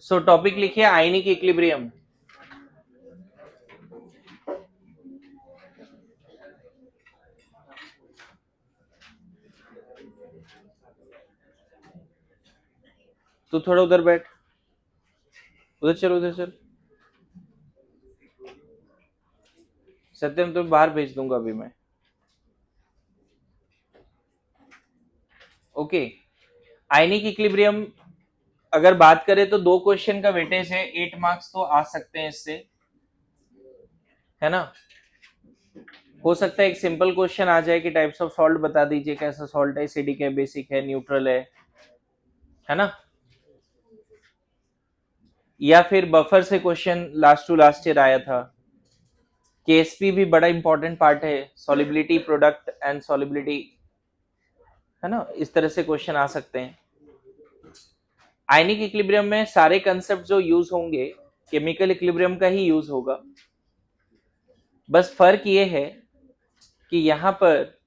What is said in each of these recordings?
सो topic लिखिए ionic equilibrium. तू थोड़ा उधर बैठ, उधर चल, उधर चल। सत्यम तो बाहर भेज दूंगा अभी मैं। ओके, आयनिक इक्विलिब्रियम अगर बात करें तो 2 क्वेश्चन का वेटेज है, 8 मार्क्स तो आ सकते हैं इससे, है ना। हो सकता है एक सिंपल क्वेश्चन आ जाए कि टाइप्स ऑफ सॉल्ट बता दीजिए, कैसा सॉल्ट है, एसिडिक है, बेसिक है, न्यूट्रल है ना। या फिर बफर से question last to last year आया था। केएसपी भी बड़ा इंपॉर्टेंट पार्ट है, सॉलिबिलिटी, प्रोडक्ट एंड सॉलिबिलिटी, है ना। इस तरह से क्वेश्चन आ सकते हैं। आयनिक इक्विलिब्रियम में सारे कंसेप्ट जो यूज होंगे केमिकल इक्विलिब्रियम का ही यूज होगा। बस फर्क ये है कि यहां पर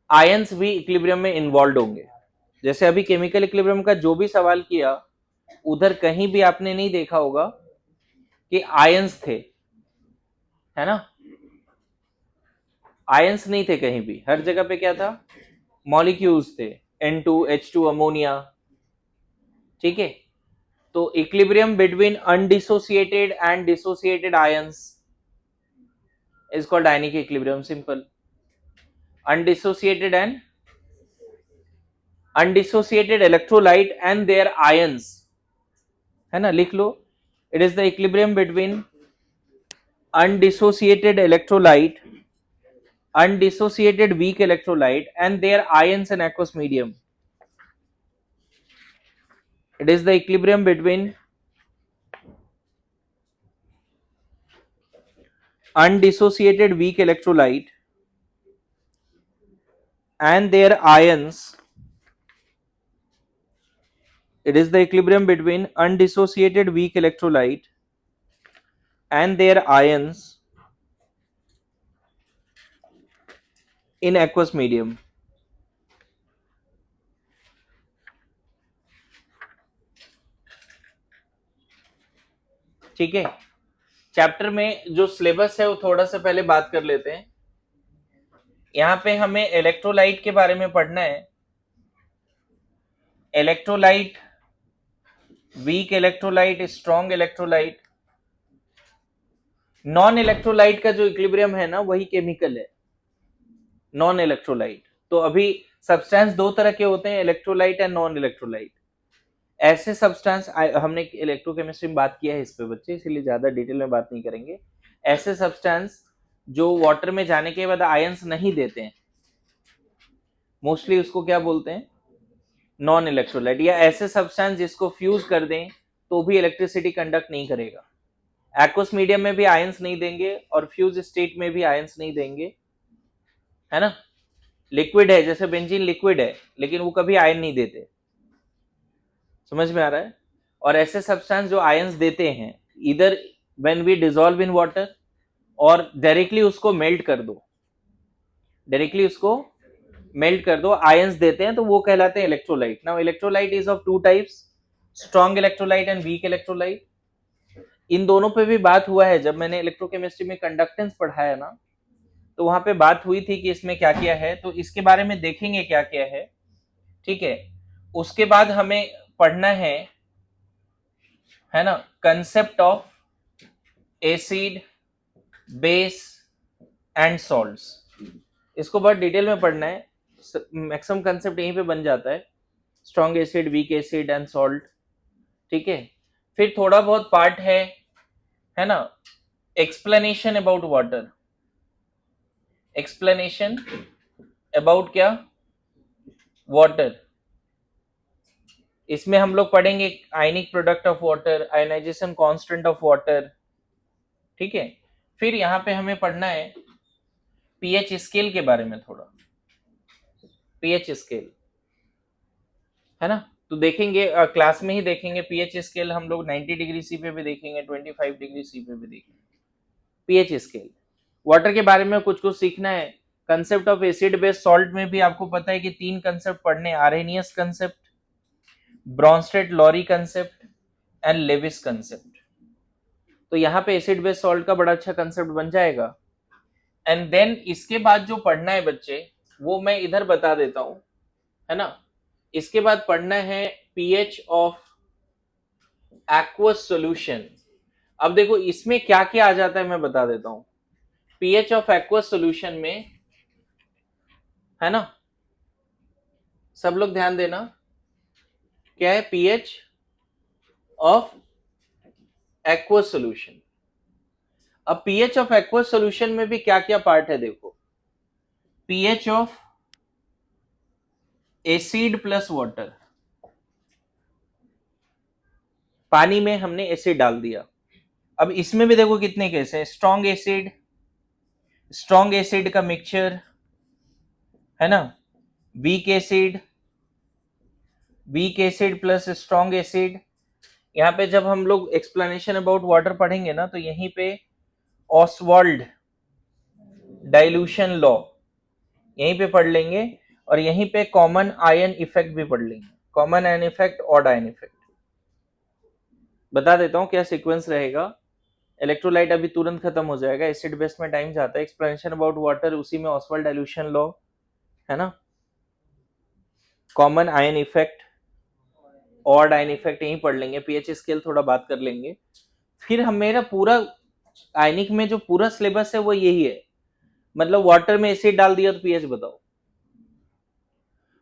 आयंस भी इक्विलिब्रियम में इन्वॉल्व होंगे। जैसे अभी केमिकल इक्विलिब्रियम का जो भी सवाल किया, उधर कहीं भी आपने नहीं देखा होगा कि आयंस थे, है ना। आयंस नहीं थे कहीं भी, हर जगह पे क्या था, मॉलिक्यूल्स थे, N2H2 अमोनिया, ठीक है। तो equilibrium between undissociated and dissociated ions is called ionic equilibrium, simple. undissociated and undissociated electrolyte and their ions, है ना, लिख लो। It is the equilibrium between undissociated electrolyte, undissociated weak electrolyte and their ions in aqueous medium. It is the equilibrium between undissociated weak electrolyte and their ions. It is the equilibrium between undissociated weak electrolyte and their ions in aqueous medium. ठीक है। Chapter में जो syllabus है वो थोड़ा सा पहले बात कर लेते हैं। यहां पे हमें इलेक्ट्रोलाइट के बारे में पढ़ना है। Electrolyte, weak electrolyte, strong electrolyte. Non electrolyte का जो इक्विलिब्रियम है ना, वही केमिकल है, नॉन इलेक्ट्रोलाइट। तो अभी सब्सटेंस दो तरह के होते हैं, इलेक्ट्रोलाइट एंड नॉन इलेक्ट्रोलाइट। ऐसे सब्सटेंस, हमने इलेक्ट्रोकेमिस्ट्री में बात किया है इस पे बच्चे, इसीलिए ज्यादा डिटेल में बात नहीं करेंगे। ऐसे सब्सटेंस जो वाटर में जाने के बाद आयंस नहीं देते हैं, मोस्टली उसको क्या बोलते हैं, नॉन इलेक्ट्रोलाइट। या ऐसे सब्सटेंस जिसको फ्यूज कर दें तो भी इलेक्ट्रिसिटी कंडक्ट नहीं करेगा। एक्वस मीडियम में भी आयंस नहीं देंगे और फ्यूज स्टेट में भी आयंस नहीं देंगे, है ना। लिक्विड है, जैसे बेंजीन लिक्विड है, लेकिन वो कभी आयन नहीं देते, समझ में आ रहा है। और ऐसे सब्सटेंस जो आयंस देते हैं, इधर when we dissolve in water और डायरेक्टली उसको मेल्ट कर दो, डायरेक्टली उसको मेल्ट कर दो, आयंस देते हैं, तो वो कहलाते हैं electrolyte. Now electrolyte is of two types, strong electrolyte and weak electrolyte. इन दोनों पे भी बात हुआ है, जब मैंने इलेक्ट्रोकेमिस्ट्री में कंडक्टेंस पढ़ाया ना, तो वहां पे बात हुई थी कि इसमें क्या क्या है, तो इसके बारे में देखेंगे क्या क्या है, ठीक है। उसके बाद हमें पढ़ना है ना, concept of acid, base and salts. इसको बहुत डिटेल में पढ़ना है, मैक्सिमम कंसेप्ट यहीं पे बन जाता है, strong acid, weak acid and salt, ठीक है। फिर थोड़ा बहुत पार्ट है ना, explanation about water, explanation about क्या, वाटर। इसमें हम लोग पढ़ेंगे ionic product of water, ionisation constant of water, ठीक है। फिर यहाँ पे हमें पढ़ना है पीएच स्केल के बारे में, थोड़ा पीएच स्केल, है ना। तो देखेंगे क्लास में ही देखेंगे पीएच स्केल, हम लोग 90 डिग्री सी पे भी देखेंगे, 25 डिग्री सी पे भी देखेंगे पीएच स्केल। वाटर के बारे में कुछ कुछ सीखना है। Concept of acid base salt में भी आपको पता है कि 3 कंसेप्ट पढ़ने, Arrhenius concept, Bronsted Lowry concept and Lewis concept. तो यहाँ पे एसिड बेस सॉल्ट का बड़ा अच्छा कंसेप्ट बन जाएगा। एंड देन इसके बाद जो पढ़ना है बच्चे, वो मैं इधर बता देता हूं, है ना। इसके बाद पढ़ना है पीएच ऑफ एक्वस सॉल्यूशन। अब देखो इसमें क्या क्या आ जाता है मैं बता देता हूं। पीएच ऑफ एक्वस सॉल्यूशन में, है ना, सब लोग ध्यान देना, क्या है पीएच ऑफ एक्वस सॉल्यूशन। अब पीएच ऑफ एक्वस सॉल्यूशन में भी क्या क्या पार्ट है देखो। PH of acid plus water, पानी में हमने एसिड डाल दिया। अब इसमें भी देखो कितने केस हैं। स्ट्रॉन्ग एसिड, स्ट्रॉन्ग एसिड का मिक्सचर, है ना, week acid, weak acid plus strong acid. यहाँ पे जब हम लोग एक्सप्लेनेशन अबाउट वाटर पढ़ेंगे ना, तो यहीं पे ऑसवाल्ड डाइल्यूशन लॉ यहीं पे पढ़ लेंगे, और यहीं पे कॉमन आयन इफेक्ट भी पढ़ लेंगे, common ion effect, odd ion effect. बता देता हूँ क्या सीक्वेंस रहेगा। इलेक्ट्रोलाइट अभी तुरंत खत्म हो जाएगा, एसिड बेस में टाइम जाता है। एक्सप्लेनेशन अबाउट वाटर, उसी में ऑसवाल्ड डाइल्यूशन लॉ, है ना, common ion effect, odd ion effect यहीं पढ़ लेंगे। पीएच स्केल थोड़ा बात कर लेंगे। फिर हम मेरा पूरा आयनिक में जो पूरा सिलेबस है वो यही है। मतलब वाटर में एसिड डाल दिया तो पीएच बताओ।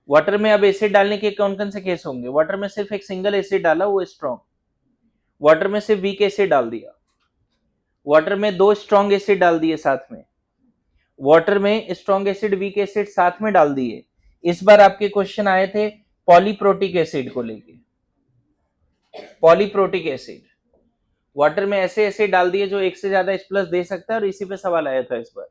वाटर में अब एसिड डालने के कौन कौन से केस होंगे। वाटर में सिर्फ एक सिंगल एसिड डाला, वो स्ट्रॉन्ग। वाटर में सिर्फ वीक एसिड डाल दिया। वाटर में दो स्ट्रॉन्ग एसिड डाल दिए साथ में। वाटर में स्ट्रॉन्ग एसिड वीक एसिड साथ में डाल दिए। इस बार आपके क्वेश्चन आए थे पॉलीप्रोटिक एसिड को लेके। पॉलीप्रोटिक एसिड वाटर में ऐसे एसिड डाल दिए जो एक से ज्यादा H प्लस दे सकता है, और इसी पे सवाल आया था इस बार,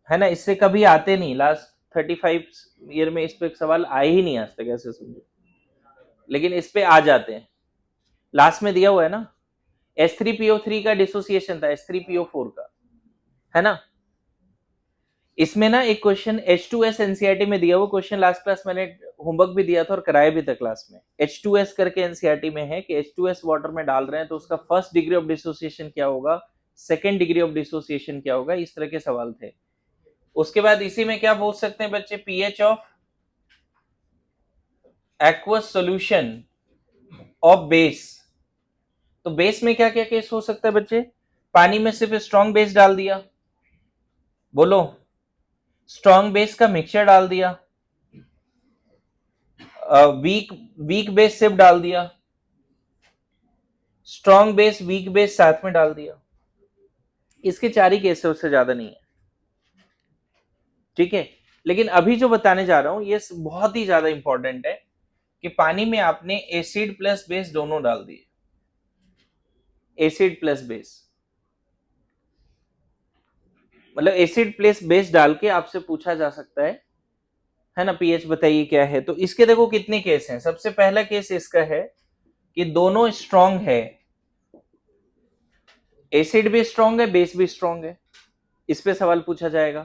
है ना। इससे कभी आते नहीं, लास्ट 35 ईयर में इस पे सवाल आए ही नहीं आज तक, ऐसे समझो। लेकिन इस पे आ जाते हैं। लास्ट में दिया हुआ है ना, H3PO3 का डिसोसिएशन था H3PO4 का, है ना। इसमें ना एक क्वेश्चन H2S एनसीईआरटी में दिया, वो क्वेश्चन लास्ट क्लास मैंने होमवर्क भी दिया था और कराया भी था क्लास में। H2S करके एनसीईआरटी में है कि H2S वाटर में डाल रहे हैं तो उसका फर्स्ट डिग्री ऑफ डिसोसिएशन क्या होगा, सेकेंड डिग्री ऑफ डिसोसिएशन क्या होगा, इस तरह के सवाल थे। उसके बाद इसी में क्या पूछ सकते हैं बच्चे, pH of aqueous solution of base. तो बेस में क्या क्या केस हो सकता है बच्चे। पानी में सिर्फ स्ट्रॉन्ग बेस डाल दिया, बोलो, स्ट्रॉन्ग बेस का मिक्सचर डाल दिया, वीक वीक बेस सिर्फ डाल दिया, स्ट्रॉन्ग बेस वीक बेस साथ में डाल दिया। इसके 4 ही केस है, उससे ज्यादा नहीं है, ठीक है। लेकिन अभी जो बताने जा रहा हूं ये बहुत ही ज्यादा इंपॉर्टेंट है कि पानी में आपने एसिड प्लस बेस दोनों डाल दिए। एसिड प्लस बेस मतलब एसिड प्लस बेस डाल के आपसे पूछा जा सकता है ना, पीएच बताइए क्या है। तो इसके देखो कितने केस हैं। सबसे पहला केस इसका है कि दोनों स्ट्रॉन्ग है, एसिड भी स्ट्रॉन्ग है, बेस भी स्ट्रॉन्ग है। इस पे सवाल पूछा जाएगा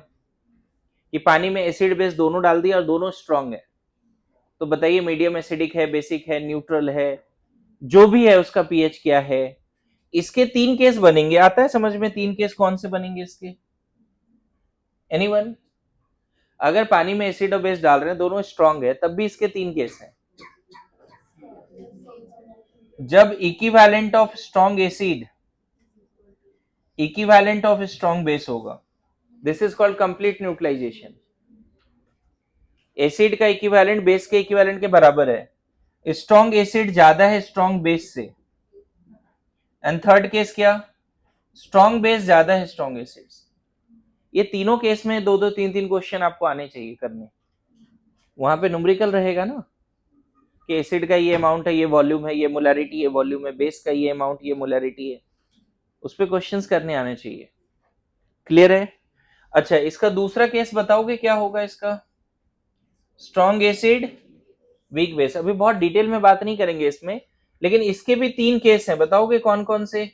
कि पानी में एसिड बेस दोनों डाल दिया और दोनों स्ट्रॉन्ग है, तो बताइए मीडियम एसिडिक है, बेसिक है, न्यूट्रल है, जो भी है उसका पीएच क्या है। इसके 3 केस बनेंगे, आता है समझ में 3 केस कौन से बनेंगे इसके, एनीवन। अगर पानी में एसिड और बेस डाल रहे हैं, दोनों स्ट्रॉन्ग है, तब भी इसके 3 केस हैं। जब equivalent of strong acid equivalent of strong base होगा, this is called complete neutralization. Acid का इक्विवेलेंट बेस के इक्विवेलेंट के बराबर है, स्ट्रॉन्ग एसिड ज्यादा है स्ट्रॉन्ग बेस से। एंड थर्ड केस क्या, स्ट्रॉन्ग बेस ज्यादा है स्ट्रॉन्ग एसिड से। ये तीनों केस में 2-2 3-3 क्वेश्चन आपको आने चाहिए करने। वहां पे न्यूमेरिकल रहेगा ना कि एसिड का ये अमाउंट है, ये वॉल्यूम है, ये मोलैरिटी है, वॉल्यूम है, बेस का ये अमाउंट, ये मोलैरिटी है, उस पर क्वेश्चंस करने आने चाहिए। क्लियर है। अच्छा, इसका दूसरा केस बताओगे क्या होगा इसका, स्ट्रॉन्ग एसिड वीक बेस। अभी बहुत डिटेल में बात नहीं करेंगे इसमें, लेकिन इसके भी 3 केस हैं, बताओगे कौन कौन से।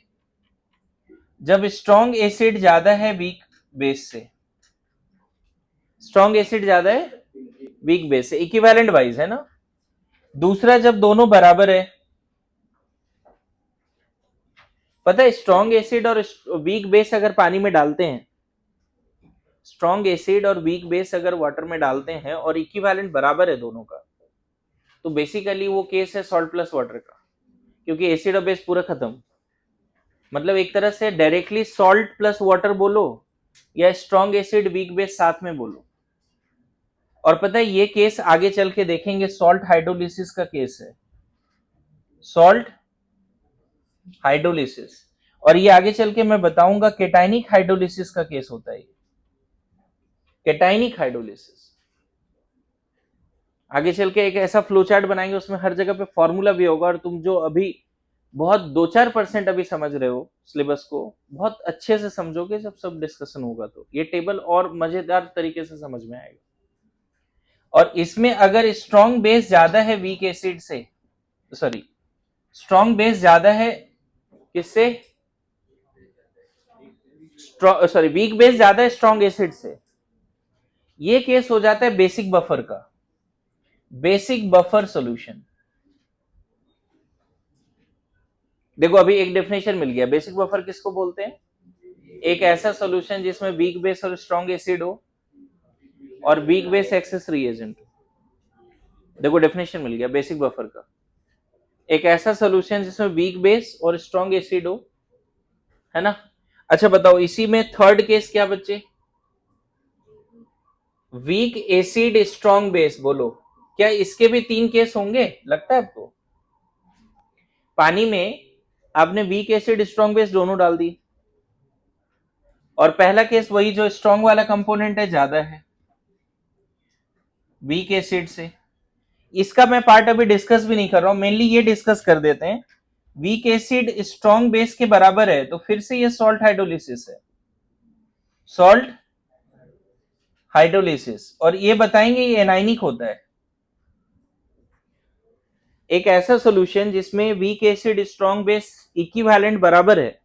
जब स्ट्रॉन्ग एसिड ज्यादा है वीक बेस से, स्ट्रॉन्ग एसिड ज्यादा है वीक बेस से, इक्विवेलेंट वाइज है ना। दूसरा, जब दोनों बराबर है, पता है स्ट्रॉन्ग एसिड और वीक बेस अगर पानी में डालते हैं, स्ट्रॉन्ग एसिड और वीक बेस अगर वाटर में डालते हैं और इक्विवेलेंट बराबर है दोनों का, तो बेसिकली वो केस है सॉल्ट प्लस वाटर का, क्योंकि एसिड और बेस पूरा खत्म। मतलब एक तरह से डायरेक्टली सॉल्ट प्लस वाटर बोलो या स्ट्रॉन्ग एसिड वीक बेस साथ में बोलो। और पता है ये केस आगे चल के देखेंगे, सॉल्ट हाइड्रोलिसिस का केस है, सॉल्ट हाइड्रोलिसिस। और ये आगे चल के मैं बताऊंगा केटाइनिक हाइड्रोलिसिस का केस होता है, केटाइनिक हाइड्रोलिसिस। आगे चल के एक ऐसा फ्लो चार्ट बनाएंगे उसमें हर जगह पे फॉर्मूला भी होगा, और तुम जो अभी बहुत 2-4% अभी समझ रहे हो सिलेबस को, बहुत अच्छे से समझोगे जब सब डिस्कशन होगा, तो ये टेबल और मजेदार तरीके से समझ में आएगा। और इसमें अगर स्ट्रॉन्ग बेस ज्यादा है वीक एसिड से, सॉरी स्ट्रॉन्ग बेस ज्यादा है किससे, सॉरी वीक बेस ज्यादा है स्ट्रॉन्ग एसिड से, ये केस हो जाता है बेसिक बफर का, बेसिक बफर सॉल्यूशन। देखो अभी एक डेफिनेशन मिल गया, बेसिक बफर किसको बोलते हैं, एक ऐसा सॉल्यूशन जिसमें वीक बेस और स्ट्रॉन्ग एसिड हो और वीक बेस एक्सेस रिएजेंट। देखो डेफिनेशन मिल गया बेसिक बफर का, एक ऐसा सॉल्यूशन जिसमें वीक बेस और स्ट्रॉन्ग एसिड हो, है ना। अच्छा बताओ इसी में थर्ड केस क्या बच्चे, वीक एसिड स्ट्रॉन्ग बेस, बोलो क्या इसके भी 3 केस होंगे लगता है आपको। पानी में आपने वीक एसिड स्ट्रॉन्ग बेस दोनों डाल दी, और पहला केस वही जो स्ट्रॉन्ग वाला कंपोनेंट है ज्यादा है वीक एसिड से। इसका मैं पार्ट अभी डिस्कस भी नहीं कर रहा हूं, मेनली ये डिस्कस कर देते हैं, वीक एसिड स्ट्रॉन्ग बेस के बराबर है तो फिर से ये सॉल्ट हाइड्रोलिसिस है, सॉल्ट हाइड्रोलिसिस। और ये बताएंगे ये एनाइनिक होता है, एक ऐसा सॉल्यूशन जिसमें weak acid strong base equivalent बराबर है।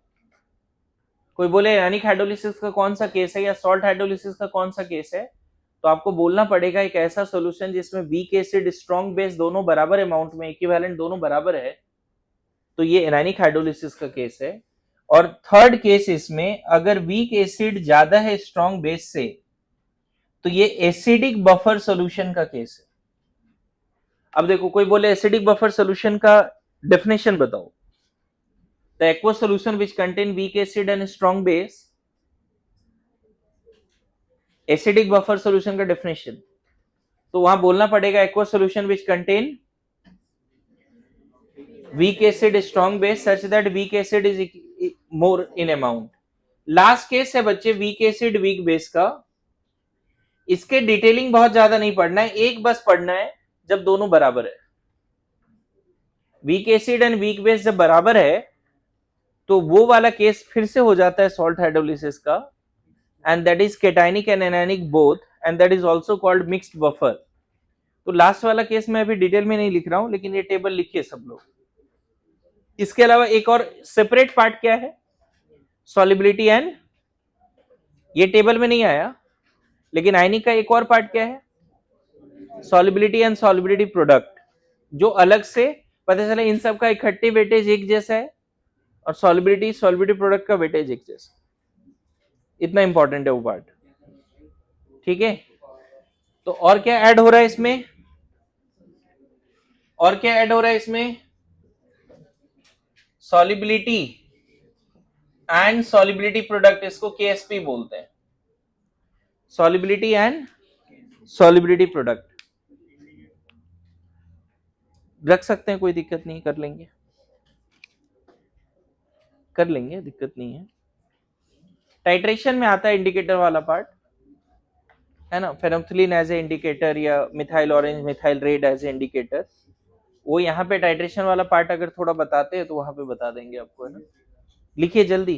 कोई बोले एनाइनिक हाइड्रोलिसिस का कौन सा केस है या सॉल्ट हाइड्रोलिसिस का कौन सा केस है, तो आपको बोलना पड़ेगा एक ऐसा सॉल्यूशन जिसमें वीक एसिड स्ट्रॉन्ग बेस दोनों बराबर अमाउंट में, इक्विवेलेंट दोनों बराबर है, तो ये एनाइनिक हाइड्रोलिसिस का केस है। और थर्ड केस इसमें अगर वीक एसिड ज्यादा है स्ट्रॉन्ग बेस से, तो ये एसिडिक बफर सॉल्यूशन का केस है। अब देखो कोई बोले एसिडिक बफर सॉल्यूशन का डेफिनेशन बताओ, the aqueous solution which contain week acid and strong base, acidic buffer solution का डेफिनेशन, तो वहां बोलना पड़ेगा aqueous solution which contain weak acid strong base such that weak acid is more in amount। Last case है बच्चे week acid weak base का, इसके detailing बहुत ज्यादा नहीं पढ़ना है, एक बस पढ़ना है जब दोनों बराबर है, week acid and weak base जब बराबर है तो वो वाला केस फिर से हो जाता है सॉल्ट हाइड्रोलिसिस का, and that is केटाइनिक and anionic both, and that is also called mixed buffer. तो लास्ट वाला केस मैं अभी डिटेल में नहीं लिख रहा हूं, लेकिन ये टेबल लिखिए सब लोग। इसके अलावा एक और सेपरेट पार्ट क्या है, सॉलिबिलिटी एंड, ये टेबल में नहीं आया, लेकिन आयनिक का एक और पार्ट क्या है, सॉलिबिलिटी एंड सॉलिबिलिटी प्रोडक्ट, जो अलग से पता चला इन सब का इकट्ठी वेटेज एक जैसा है और सॉलिबिलिटी सॉलिबिलिटी प्रोडक्ट का वेटेज एक जैसा, इतना इंपॉर्टेंट है वो पार्ट, ठीक है। तो और क्या ऐड हो रहा है इसमें, और क्या ऐड हो रहा है इसमें, सॉलिबिलिटी एंड सॉलिबिलिटी प्रोडक्ट, इसको केएसपी बोलते हैं, सॉलिबिलिटी एंड सॉलिबिलिटी प्रोडक्ट रख सकते हैं, कोई दिक्कत नहीं, कर लेंगे कर लेंगे, दिक्कत नहीं है। टाइट्रेशन में आता है इंडिकेटर वाला पार्ट, है ना, फेनोल्फथालीन एज ए इंडिकेटर या methyl orange methyl red as a indicator, वो यहाँ पे टाइट्रेशन वाला पार्ट अगर थोड़ा बताते हैं तो वहां पे बता देंगे आपको, है ना। लिखिए जल्दी,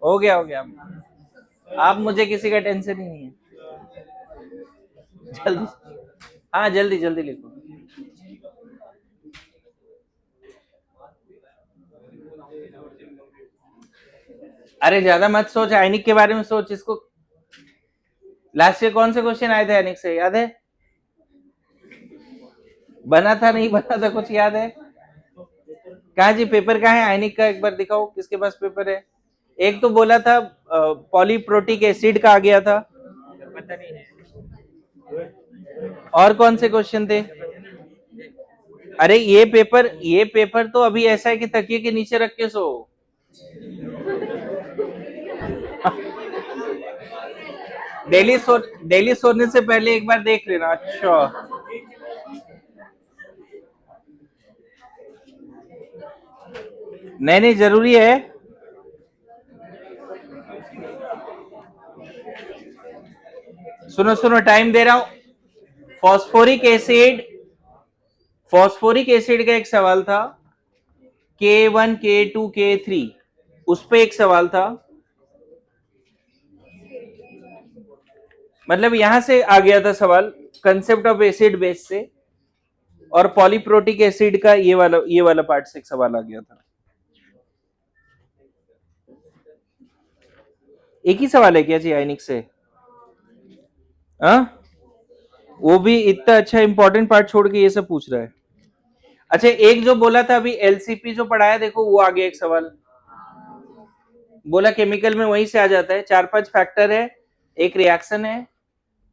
हो गया हो गया, आप मुझे किसी का टेंशन ही नहीं है, जल्दी, हाँ जल्दी जल्दी लिखो। अरे ज्यादा मत सोच, आयनिक के बारे में सोच, इसको लास्ट ईयर कौन से क्वेश्चन आए थे आयनिक से याद है, बना था नहीं बना था, कुछ याद है? कहाँ जी पेपर कहाँ है आयनिक का, एक बार दिखाओ किसके पास पेपर है। एक तो बोला था पॉलीप्रोटिक एसिड का आ गया था, पता नहीं है। और कौन से क्वेश्चन थे? अरे ये पेपर तो अभी ऐसा है कि तकिए के नीचे रख के सो। डेली सोने से पहले एक बार देख लेना। अच्छा, नहीं नहीं जरूरी है। सुनो सुनो, टाइम दे रहा हूं। फॉस्फोरिक एसिड, फॉस्फोरिक एसिड का एक सवाल था, K1 K2 K3, उस पे एक सवाल था। मतलब यहां से आ गया था सवाल, कंसेप्ट ऑफ एसिड बेस से, और पॉलीप्रोटिक एसिड का ये वाला पार्ट से एक सवाल आ गया था। एक ही सवाल है क्या जी आयनिक से? हाँ, वो भी इतना अच्छा इंपॉर्टेंट पार्ट छोड़ के ये सब पूछ रहा है। अच्छा, एक जो बोला था अभी एलसीपी जो पढ़ाया, देखो वो आ गया एक सवाल। बोला केमिकल में वहीं से आ जाता है, 4-5 फैक्टर है, एक रिएक्शन है।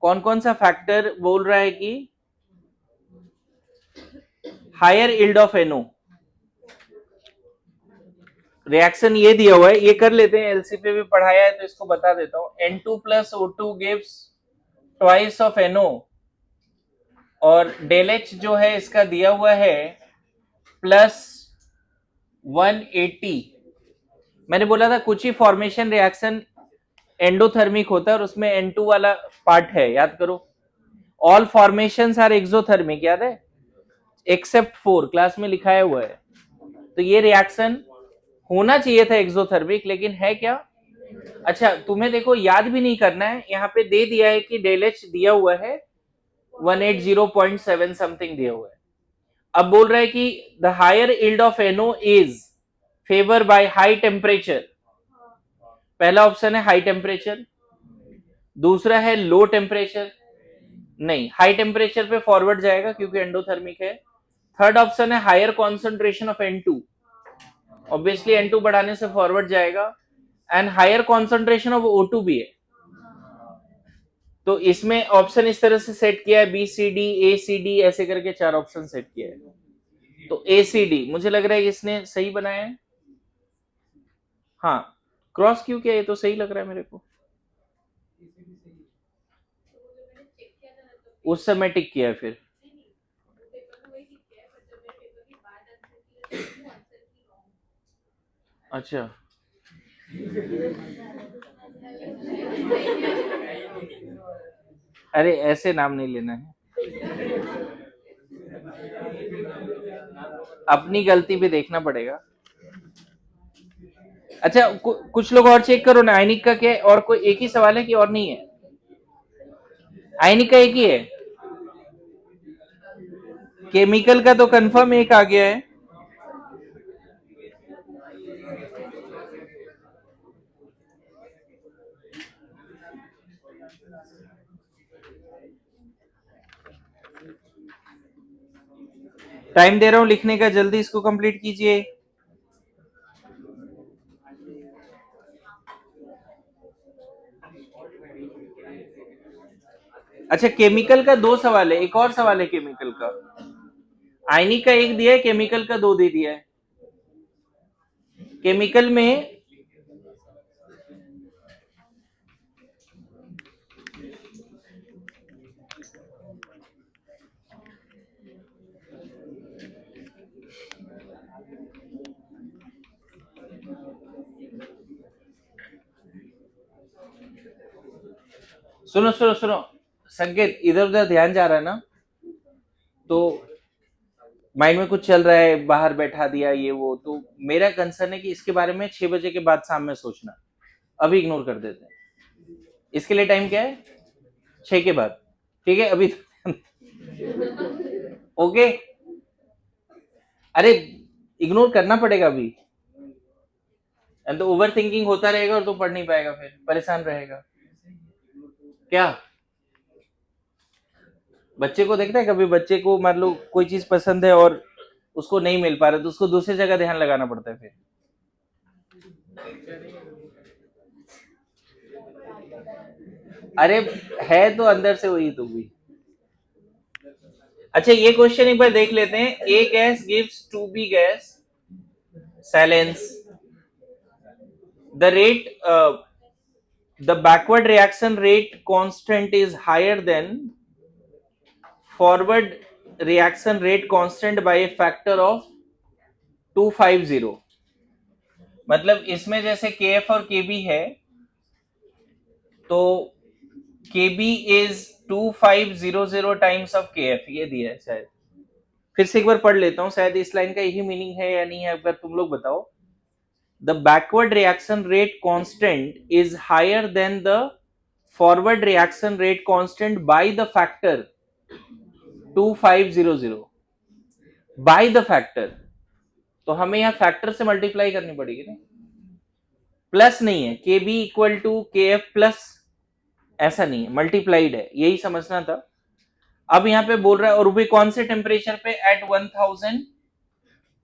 कौन कौन सा फैक्टर बोल रहा है कि higher yield of NO. Reaction ये दिया हुआ है, ये कर लेते हैं, एलसीपी भी पढ़ाया है तो इसको बता देता हूं। N2 plus O2 gives twice of NO, और डेल एच जो है इसका दिया हुआ है प्लस 180। मैंने बोला था कुछ ही फॉर्मेशन रिएक्शन एंडोथर्मिक होता है और उसमें N2 वाला पार्ट है, याद करो। ऑल फॉर्मेशंस आर एक्सोथर्मिक, याद है, एक्सेप्ट 4, क्लास में लिखाया हुआ है। तो ये रिएक्शन होना चाहिए था एक्सोथर्मिक, लेकिन है क्या? अच्छा, तुम्हें देखो याद भी नहीं करना है, यहाँ पे दे दिया है कि डेल एच दिया हुआ है 180.7 समथिंग दिया हुआ है। अब बोल रहा है कि the higher yield of NO is favour by high temperature. पहला ऑप्शन है हाई टेम्परेचर, दूसरा है लो टेम्परेचर, नहीं हाई टेम्परेचर पे फॉरवर्ड जाएगा क्योंकि एंडोथर्मिक है। थर्ड ऑप्शन है higher concentration of N2, obviously N2 बढ़ाने से फॉरवर्ड जाएगा, and higher concentration of O2 भी है। तो इसमें ऑप्शन इस तरह से सेट किया है, BCD ACD ऐसे करके 4 ऑप्शन सेट किया है। तो ACD मुझे लग रहा है इसने सही बनाया है। हाँ, क्रॉस क्यों किया, ये तो सही लग रहा है मेरे को। उस समय टिक किया है फिर। अच्छा, अरे ऐसे नाम नहीं लेना है, अपनी गलती भी देखना पड़ेगा। अच्छा, कुछ लोग और चेक करो ना, आयनिक का क्या है, और कोई एक ही सवाल है कि और नहीं है? आयनिक का एक ही है, केमिकल का तो कंफर्म एक आ गया है। टाइम दे रहा हूं लिखने का, जल्दी इसको कंप्लीट कीजिए। अच्छा, केमिकल का 2 सवाल है, एक और सवाल है केमिकल का। आयनिक का 1 दिया है, केमिकल का 2 दे दिया है। केमिकल में सुनो सुनो सुनो, संकेत इधर उधर ध्यान जा रहा है ना, तो माइंड में कुछ चल रहा है, बाहर बैठा दिया ये वो, तो मेरा कंसर्न है कि इसके बारे में 6 बजे के बाद शाम में सोचना, अभी इग्नोर कर देते हैं। इसके लिए टाइम क्या है? 6 के बाद, ठीक है अभी। ओके, अरे इग्नोर करना पड़ेगा अभी, एंड तो ओवर थिंकिंग होता रहेगा और तो पढ़ नहीं पाएगा, फिर परेशान रहेगा। क्या बच्चे को देखता है कभी, बच्चे को मान लो कोई चीज पसंद है और उसको नहीं मिल पा रहा तो उसको दूसरी जगह ध्यान लगाना पड़ता है फिर। अरे है तो अंदर से वही तो भी। अच्छा ये क्वेश्चन एक बार देख लेते हैं। A gas gives to B gas silence the rate the backward reaction rate constant is higher than forward reaction rate constant by a factor of 250। मतलब इसमें जैसे KF और KB है तो KB is 2500 times of KF, ये दिया है शायद। फिर से एक बार पढ़ लेता हूं, शायद इस लाइन का यही मीनिंग है या नहीं है, अगर तुम लोग बताओ। The backward reaction rate constant is higher than the forward reaction rate constant by the factor 2500 by the factor। तो हमें यहां फैक्टर से मल्टीप्लाई करनी पड़ेगी ना, प्लस नहीं है। के बी इक्वल टू के एफ प्लस, ऐसा नहीं है, मल्टीप्लाइड है, यही समझना था। अब यहां पे बोल रहा है और भी कौन से टेम्परेचर पे, एट 1000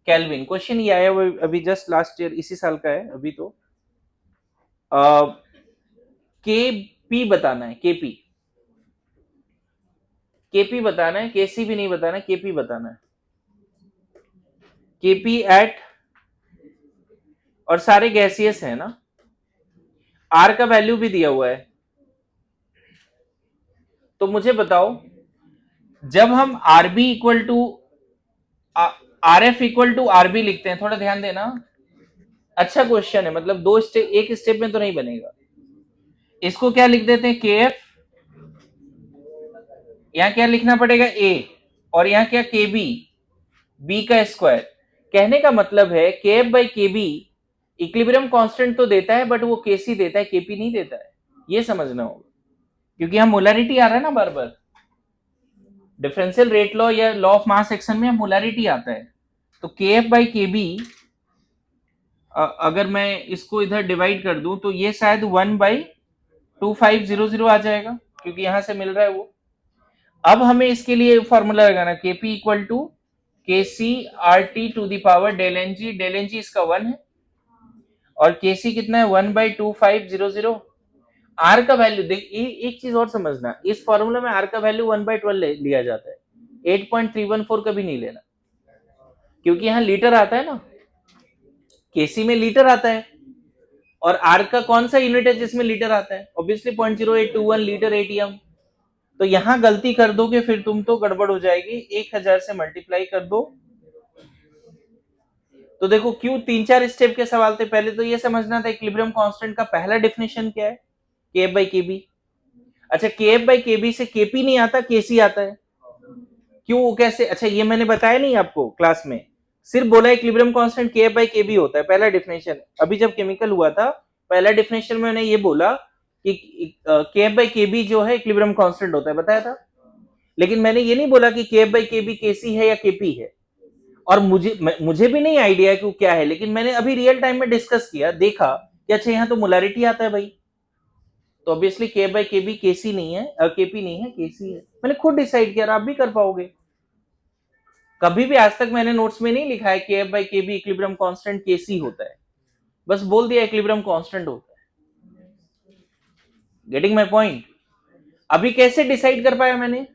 केल्विन। क्वेश्चन ये आया वो अभी जस्ट लास्ट ईयर, इसी साल का है अभी तो। के पी बताना है, केपी केपी बताना है, केसी भी नहीं बताना है, केपी बताना है। केपी एट, और सारे गैसियस है ना, आर का वैल्यू भी दिया हुआ है। तो मुझे बताओ जब हम RB equal to R F equal to RB लिखते हैं, थोड़ा ध्यान देना, अच्छा क्वेश्चन है, मतलब दो स्टेप, एक स्टेप में तो नहीं बनेगा। इसको क्या लिख देते हैं, के एफ, यहां क्या लिखना पड़ेगा ए, और यहां क्या के बी, बी का स्क्वायर। कहने का मतलब है के एफ बाई के बी इक्विलिब्रियम कांस्टेंट तो देता है बट वो केसी देता है, केपी नहीं देता है, ये समझना होगा। क्योंकि हम मोलारिटी आ रहा है ना बार बार, डिफरेंशियल रेट लॉ या लॉ ऑफ मास एक्शन में मोलारिटी आता है। तो के एफ बाई के बी अगर मैं इसको इधर डिवाइड कर दूं तो ये शायद 1/2500 आ जाएगा, क्योंकि यहां से मिल रहा है वो। अब हमें इसके लिए फॉर्मूला लगाना, KP equal to K C R T to the power del N G, del N G इसका 1 है और केसी कितना है 1/2500। आर का वैल्यू देख, एक चीज और समझना, इस फॉर्मूला में आर का वैल्यू 1/12 लिया जाता है, 8.314 कभी नहीं लेना, क्योंकि यहां लीटर आता है ना, केसी में लीटर आता है, और आर का कौन सा यूनिट है जिसमें लीटर आता है, ऑब्वियसली 0.0821 लीटर एटीएम। तो यहां गलती कर दोगे फिर तुम तो गड़बड़ हो जाएगी, 1000 से मल्टीप्लाई कर दो। तो देखो क्यों 3-4 स्टेप के सवाल थे। पहले तो ये समझना था इक्विलिब्रियम कांस्टेंट का पहला डेफिनेशन क्या है, के एफ बाई के बी। अच्छा के एफ बाई के बी से केपी नहीं आता, केसी आता है, क्यों, वो कैसे? अच्छा ये मैंने बताया नहीं आपको क्लास में, सिर्फ बोला इक्विलिब्रियम कांस्टेंट के एफ बाई के बी होता है, पहला डेफिनेशन। अभी जब केमिकल हुआ था पहला डेफिनेशन में मैंने ये बोला कि के एफ बाई के बी जो है इक्विलिब्रियम कांस्टेंट होता है, बताया था। लेकिन मैंने ये नहीं बोला कि के एफ बाई के बी केसी है या केपी है, और मुझे भी नहीं आइडिया कि क्या है, लेकिन मैंने अभी रियल टाइम में डिस्कस किया, देखा कि अच्छा यहाँ तो मोलारिटी आता है भाई, तो ऑब्वियसली के बाई के बी केसी नहीं है, केपी नहीं है, केसी है। मैंने खुद डिसाइड किया, आप भी कर पाओगे। कभी भी आज तक मैंने नोट्स में नहीं लिखा है के एफ बाई के बी इक्विलिब्रियम कांस्टेंट केसी होता है, बस बोल दिया इक्विलिब्रियम कांस्टेंट होता है। Getting my point? अभी कैसे डिसाइड कर पाया मैंने,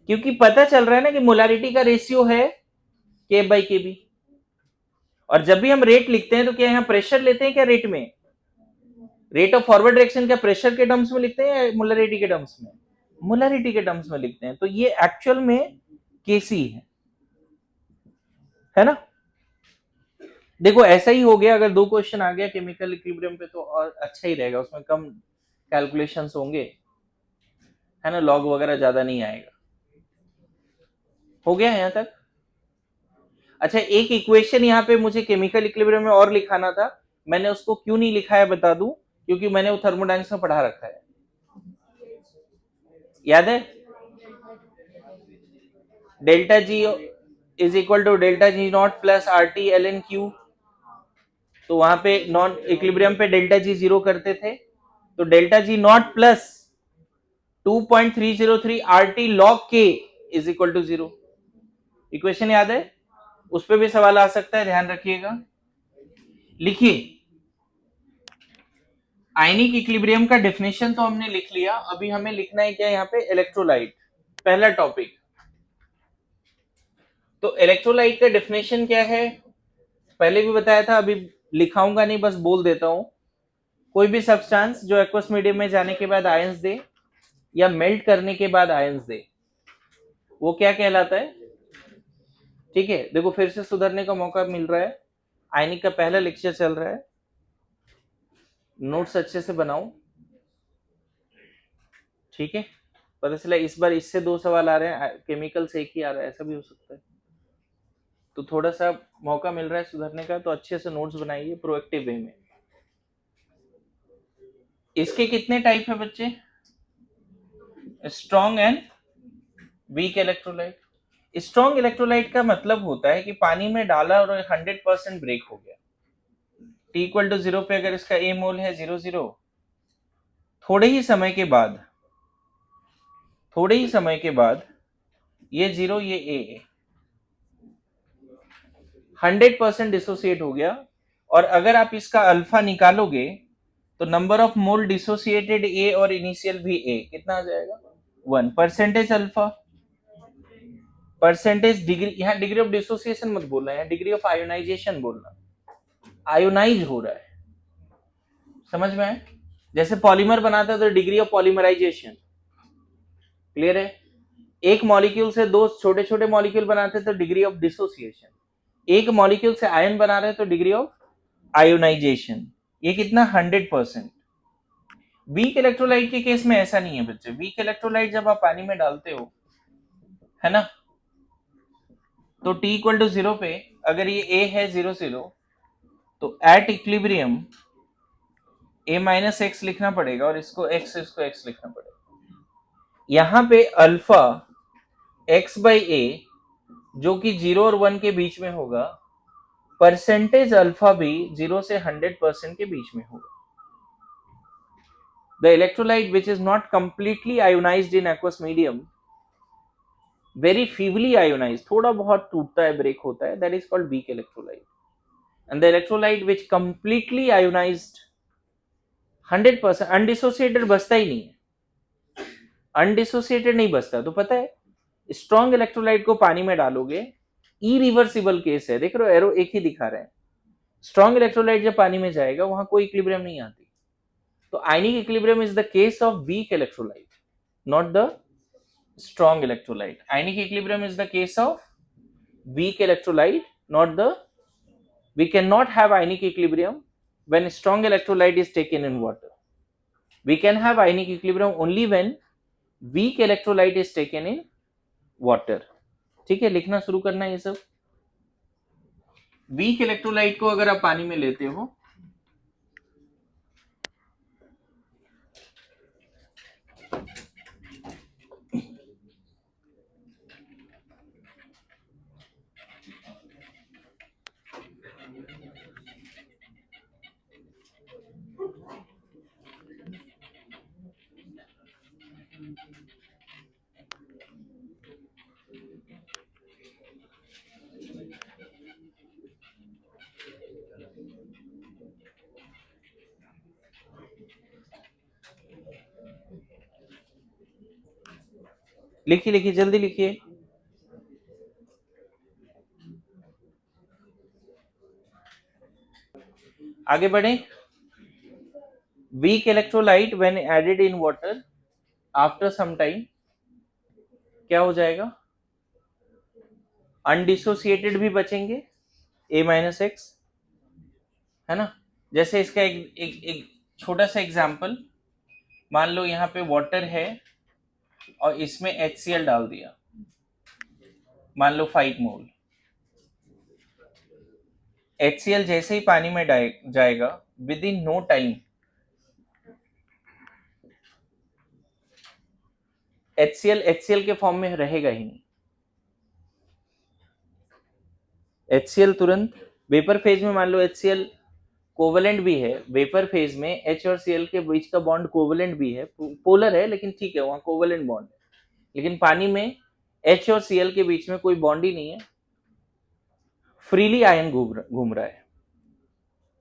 क्योंकि पता चल रहा है ना कि मोलारिटी का रेशियो है के बाई के बी, और जब भी हम रेट लिखते हैं तो क्या यहाँ प्रेशर लेते हैं क्या रेट में, रेट ऑफ फॉरवर्ड डायरेक्शन क्या प्रेशर के टर्म्स में लिखते हैं या मोलारिटी के टर्म्स में, मोलारिटी के टर्म्स में लिखते हैं। तो ये एक्चुअल में केसी है ना। देखो ऐसा ही हो गया, अगर 2 क्वेश्चन आ गया केमिकल इक्विलिब्रियम पे तो और अच्छा ही रहेगा, उसमें कम कैलकुलेशंस होंगे, है ना, लॉग वगैरह ज्यादा नहीं आएगा। हो गया यहां तक? अच्छा एक इक्वेशन यहाँ पे मुझे केमिकल इक्विलिब्रियम में और लिखाना था, मैंने उसको क्यों नहीं लिखा है बता दूं, क्योंकि मैंने वो थर्मोडायनेमिक्स में पढ़ा रखा है, याद है, delta G is equal to delta G not plus R T L N Q. तो वहां पे नॉन इक्विलिब्रियम पे डेल्टा जी 0 करते थे, तो delta G not plus 2.303 RT log K is equal to 0। Equation याद है? उस पर भी सवाल आ सकता है, ध्यान रखिएगा। लिखिए, आयनिक इक्विलिब्रियम का डेफिनेशन तो हमने लिख लिया, अभी हमें लिखना है क्या यहाँ पे? इलेक्ट्रोलाइट, पहला टॉपिक। तो इलेक्ट्रोलाइट का डेफिनेशन क्या है? पहले भी बताया था, अभी लिखाऊंगा नहीं, बस बोल देता हूं। कोई भी सब्सटेंस जो एक्वस मीडियम में जाने के बाद आयंस दे या मेल्ट करने के बाद आयंस दे, वो क्या कहलाता है? ठीक है, देखो फिर से सुधरने का मौका मिल रहा है। आयनिक का पहला लेक्चर चल रहा है, नोट्स अच्छे से बनाओ, ठीक है। पता चला इस बार इससे 2 सवाल आ रहे हैं, केमिकल से एक ही आ रहा है, ऐसा भी हो सकता है। तो थोड़ा सा मौका मिल रहा है सुधरने का, तो अच्छे से नोट्स बनाइए प्रोएक्टिव वे में। इसके कितने टाइप है बच्चे? Strong and weak electrolyte. Strong electrolyte का मतलब होता है कि पानी में डाला और 100% ब्रेक हो गया। T इक्वल टू 0 पे अगर इसका A मोल है 0,0, थोड़े ही समय के बाद ये 0, ये A 100% डिसोसिएट हो गया। और अगर आप इसका अल्फा निकालोगे तो number of mole dissociated A और इनिशियल भी A कितना आ जाएगा? 1। परसेंटेज अल्फा, परसेंटेज डिग्री, यहाँ डिग्री ऑफ डिसोसिएशन मत बोलना है, डिग्री ऑफ आयोनाइजेशन बोलना। आयोनाइज हो रहा है, समझ में आए? जैसे पॉलीमर बनाता है तो डिग्री ऑफ पॉलीमराइजेशन, क्लियर है? एक मॉलिक्यूल से 2 छोटे छोटे मॉलिक्यूल बनाते हैं तो डिग्री ऑफ डिसोसिएशन। एक मॉलिक्यूल से आयन बना रहे हैं तो डिग्री ऑफ आयोनाइजेशन। ये कितना? 100%। वीक इलेक्ट्रोलाइट के केस में ऐसा नहीं है बच्चे। वीक इलेक्ट्रोलाइट जब आप पानी में डालते हो, है ना, तो T इक्वल टू 0 पे अगर ये A है 0,0, तो at equilibrium A minus x लिखना पड़ेगा और इसको x लिखना पड़ेगा। यहां पे अल्फा x बाई ए जो कि 0 और 1 के बीच में होगा, परसेंटेज अल्फा भी 0 से 100% के बीच में होगा। The electrolyte which is not completely ionized in aqueous medium, very feebly ionized, थोड़ा बहुत टूटता है, ब्रेक होता है, that is called weak electrolyte. And the electrolyte which completely ionized 100%, undissociated बचता ही नहीं है, अनडिसोसिएटेड नहीं बचता। तो पता है, स्ट्रॉन्ग इलेक्ट्रोलाइट को पानी में डालोगे, इरिवर्सिबल केस है, देख रहे हो एरो एक ही दिखा रहे हैं। स्ट्रॉन्ग इलेक्ट्रोलाइट जब पानी में जाएगा वहां कोई इक्विलिब्रियम नहीं आती। तो ionic equilibrium is the case of weak electrolyte, not the strong electrolyte. Ionic equilibrium is the case of weak electrolyte, not the, we cannot have ionic equilibrium when strong electrolyte is taken in water. We can have ionic equilibrium only when weak electrolyte is taken in water. ठीक है, लिखना शुरू करना है ये सब। Weak electrolyte को अगर आप पानी में लेते हो, लिखिए जल्दी लिखिए। आगे बढ़े। Weak electrolyte when added in water after some time क्या हो जाएगा? अनडिसोसिएटेड भी बचेंगे, A माइनस एक्स, है ना। जैसे इसका एक छोटा सा एग्जाम्पल, मान लो यहाँ पे वाटर है और इसमें HCl डाल दिया, मान लो 5 मोल। HCl जैसे ही पानी में जाएगा, within no time HCl के फॉर्म में रहेगा ही नहीं। HCl तुरंत वेपर फेज में, मान लो HCl कोवेलेंट भी है वेपर फेज में, H और Cl के बीच का बॉन्ड कोवेलेंट भी है, पोलर है लेकिन ठीक है वहां कोवेलेंट बॉन्ड है। लेकिन पानी में H और Cl के बीच में कोई बॉन्ड ही नहीं है, फ्रीली आयन घूम रहा है,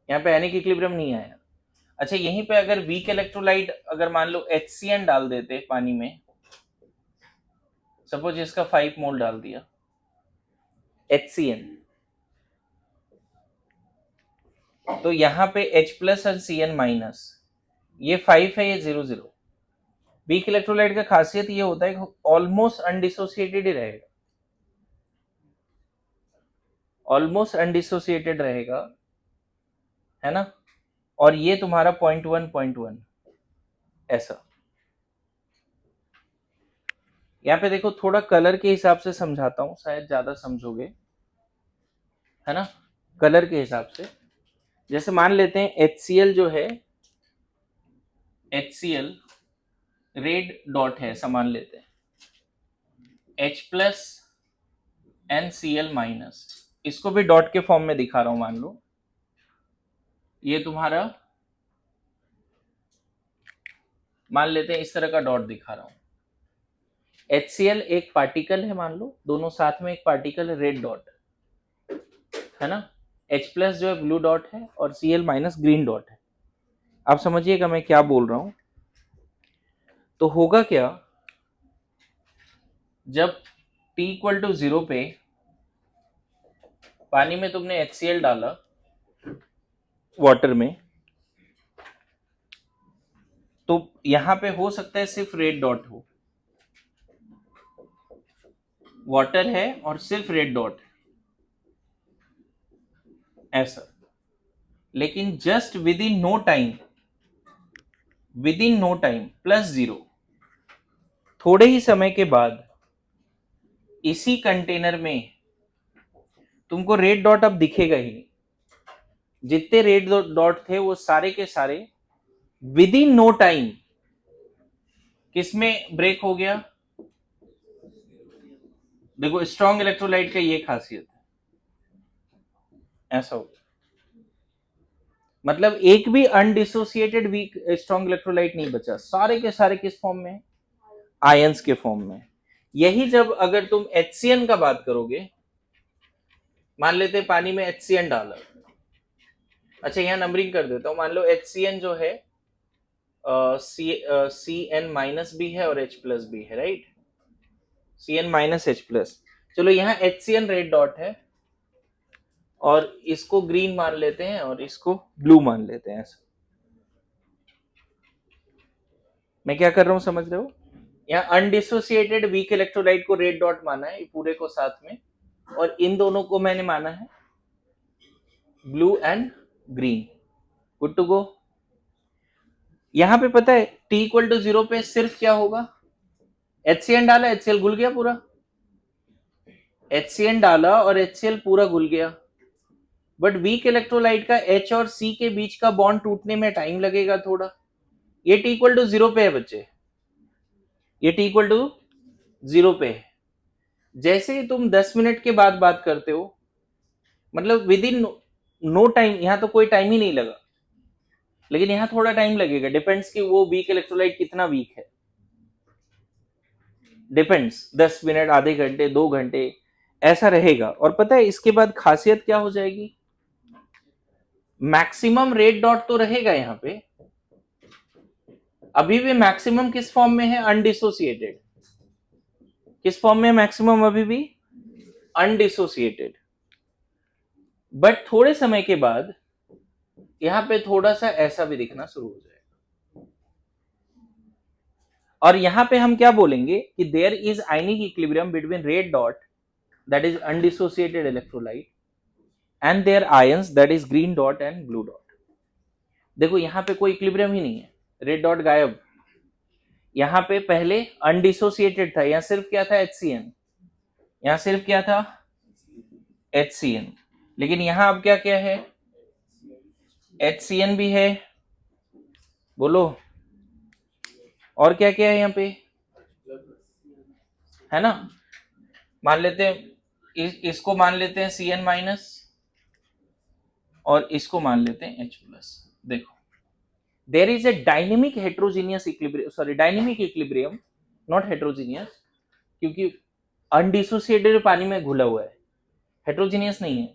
यहाँ पे एनिक इक्विलिब्रियम नहीं आया। अच्छा यहीं पे अगर वीक इलेक्ट्रोलाइट अगर मान लो HCN डाल देते पानी में, सपोज इसका 5 मोल डाल दिया HCN, तो यहाँ पे H प्लस और Cn माइनस, ये 5 है ये 0 0। वीक इलेक्ट्रोलाइट का खासियत ये होता है कि ऑलमोस्ट अनडिसोसिएटेड ही रहेगा, ऑलमोस्ट अनडिसोसिएटेड रहेगा, है ना। और ये तुम्हारा 0.1 ऐसा। यहाँ पे देखो थोड़ा कलर के हिसाब से समझाता हूँ, शायद ज्यादा समझोगे, है ना। कलर के हिसाब से जैसे मान लेते हैं HCl जो है, HCl रेड डॉट है, ऐसा मान लेते हैं H plus and Cl minus, इसको भी डॉट के फॉर्म में दिखा रहा हूं, मान लो ये तुम्हारा, मान लेते हैं इस तरह का डॉट दिखा रहा हूं। HCl एक पार्टिकल है, मान लो दोनों साथ में एक पार्टिकल है, रेड डॉट है ना। H प्लस जो है ब्लू डॉट है और Cl माइनस ग्रीन डॉट है। आप समझिएगा मैं क्या बोल रहा हूं। तो होगा क्या, जब t इक्वल टू 0 पे पानी में तुमने HCl डाला वाटर में, तो यहां पे हो सकता है सिर्फ रेड डॉट हो, वाटर है और सिर्फ रेड डॉट है ऐसा। लेकिन just within no time, within no time plus 0, थोड़े ही समय के बाद इसी कंटेनर में तुमको रेड डॉट अब दिखेगा ही नहीं। जितने रेड डॉट थे वो सारे के सारे विद इन नो टाइम किसमें ब्रेक हो गया। देखो स्ट्रॉन्ग इलेक्ट्रोलाइट का ये खासियत है, ऐसा हो गया। मतलब एक भी अनडिसोसिएटेड वीक स्ट्रॉन्ग इलेक्ट्रोलाइट नहीं बचा, सारे के सारे किस फॉर्म में, आयंस के फॉर्म में। यही जब अगर तुम HCN का बात करोगे, मान लेते हैं पानी में HCN डाला, अच्छा यहाँ नंबरिंग कर देता हूं, मान लो HCN जो है Cn माइनस भी है और H प्लस भी है, right, Cn minus H plus. चलो यहाँ HCN रेड डॉट है और इसको ग्रीन मान लेते हैं और इसको ब्लू मान लेते हैं, ऐसा। मैं क्या कर रहा हूं समझ रहे हो, यहाँ अनडिसोसिएटेड वीक इलेक्ट्रोलाइट को रेड डॉट माना है पूरे को साथ में, और इन दोनों को मैंने माना है blue and green, good to go. यहां पे पता है t इक्वल टू 0 पे सिर्फ क्या होगा, HCN डाला, HCl घुल गया पूरा, HCN डाला और HCl पूरा घुल गया। बट वीक इलेक्ट्रोलाइट का H और C के बीच का बॉन्ड टूटने में टाइम लगेगा थोड़ा। ये t इक्वल टू 0 पे है बच्चे, ये t इक्वल टू 0 पे है। जैसे ही तुम 10 मिनट के बाद बात करते हो, मतलब विद इन नो टाइम, यहां तो कोई टाइम ही नहीं लगा, लेकिन यहां थोड़ा टाइम लगेगा, डिपेंड्स कि वो वीक इलेक्ट्रोलाइट कितना वीक है, डिपेंड्स, 10 मिनट, आधे घंटे, 2 घंटे ऐसा रहेगा। और पता है इसके बाद खासियत क्या हो जाएगी, मैक्सिमम रेड डॉट तो रहेगा यहां पे, अभी भी मैक्सिमम किस फॉर्म में है, अनडिसोसिएटेड। किस फॉर्म में मैक्सिमम अभी भी, अनडिसोसिएटेड। बट थोड़े समय के बाद यहां पे थोड़ा सा ऐसा भी दिखना शुरू हो जाएगा, और यहां पे हम क्या बोलेंगे कि there is ionic equilibrium between red dot that is undissociated electrolyte and their ions that is green dot and blue dot. देखो यहां पे कोई इक्विलिब्रियम ही नहीं है, रेड डॉट गायब। यहां पे पहले अनडिसोसिएटेड था, यहां सिर्फ क्या था, HCN, यहां सिर्फ क्या था, HCN। लेकिन यहां अब क्या क्या है, HCN भी है, बोलो, और क्या क्या है यहाँ पे, है ना। मान लेते हैं इसको मान लेते हैं Cn माइनस, और इसको मान लेते हैं H+। देखो there is a dynamic heterogeneous equilibrium, sorry dynamic equilibrium, not heterogeneous, क्योंकि अनडिसोसिएटेड पानी में घुला हुआ है, हेट्रोजीनियस नहीं है।